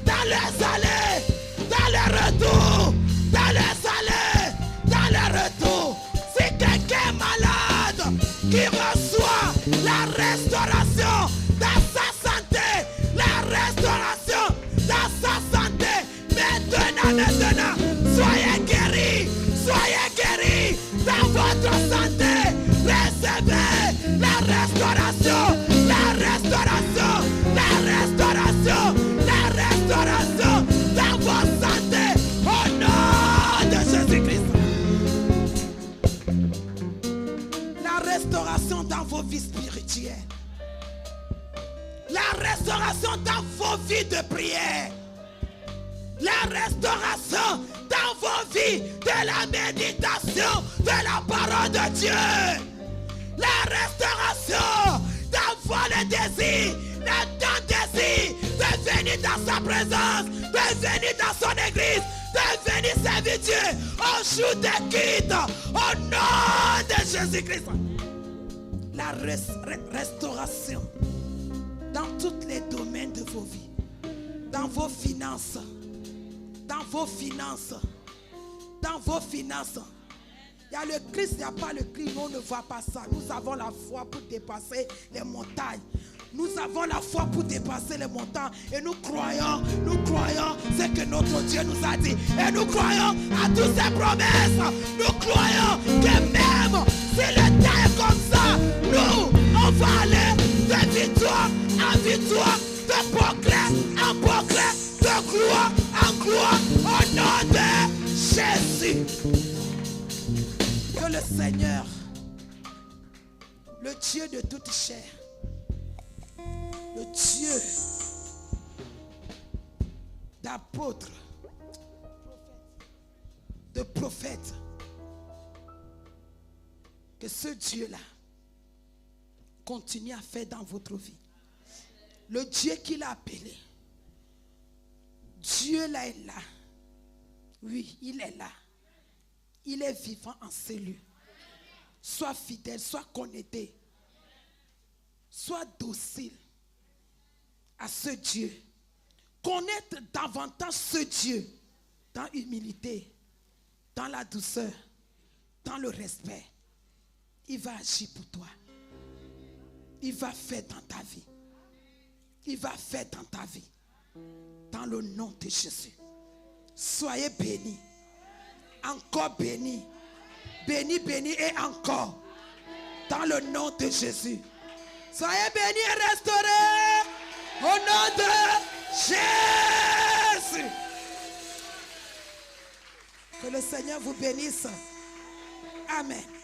dans les allées, dans les retours, dans les allées, dans les retours. Si quelqu'un est malade, qui reçoit la restauration dans sa santé, la restauration dans sa santé, maintenant, soyez guéris dans votre santé. Recevez la restauration, la restauration, la restauration, la restauration dans votre santé au nom de Jésus-Christ. La restauration dans vos vies spirituelles. La restauration dans vos vies de prière. La restauration dans vos vies de la méditation de la parole de Dieu. La restauration dans vos désirs, le désir de venir dans sa présence, de venir dans son église, de venir servir Dieu au jour de quitte, au nom de Jésus-Christ. La restauration dans tous les domaines de vos vies, dans vos finances. Dans vos finances. Dans vos finances. Il y a le Christ, il n'y a pas le Christ. Nous, on ne voit pas ça. Nous avons la foi pour dépasser les montagnes. Nous avons la foi pour dépasser les montagnes. Et nous croyons ce que notre Dieu nous a dit. Et nous croyons à toutes ses promesses. Nous croyons que même si le temps est comme ça, nous, on va aller de victoire en victoire, de progrès en progrès, de gloire en gloire, au nom de Jésus. Que le Seigneur, le Dieu de toute chair, le Dieu d'apôtres, de prophètes, que ce Dieu-là continue à faire dans votre vie. Le Dieu qu'il a appelé, Dieu là est là. Oui, il est là. Il est vivant en ces lieux. Sois fidèle, sois connecté. Sois docile à ce Dieu. Connaître davantage ce Dieu dans l'humilité, dans la douceur, dans le respect. Il va agir pour toi. Il va faire dans ta vie. Il va faire dans ta vie. Dans le nom de Jésus. Soyez bénis. Encore bénis. Bénis, bénis et encore. Dans le nom de Jésus. Soyez bénis et restaurés. Au nom de Jésus. Que le Seigneur vous bénisse. Amen.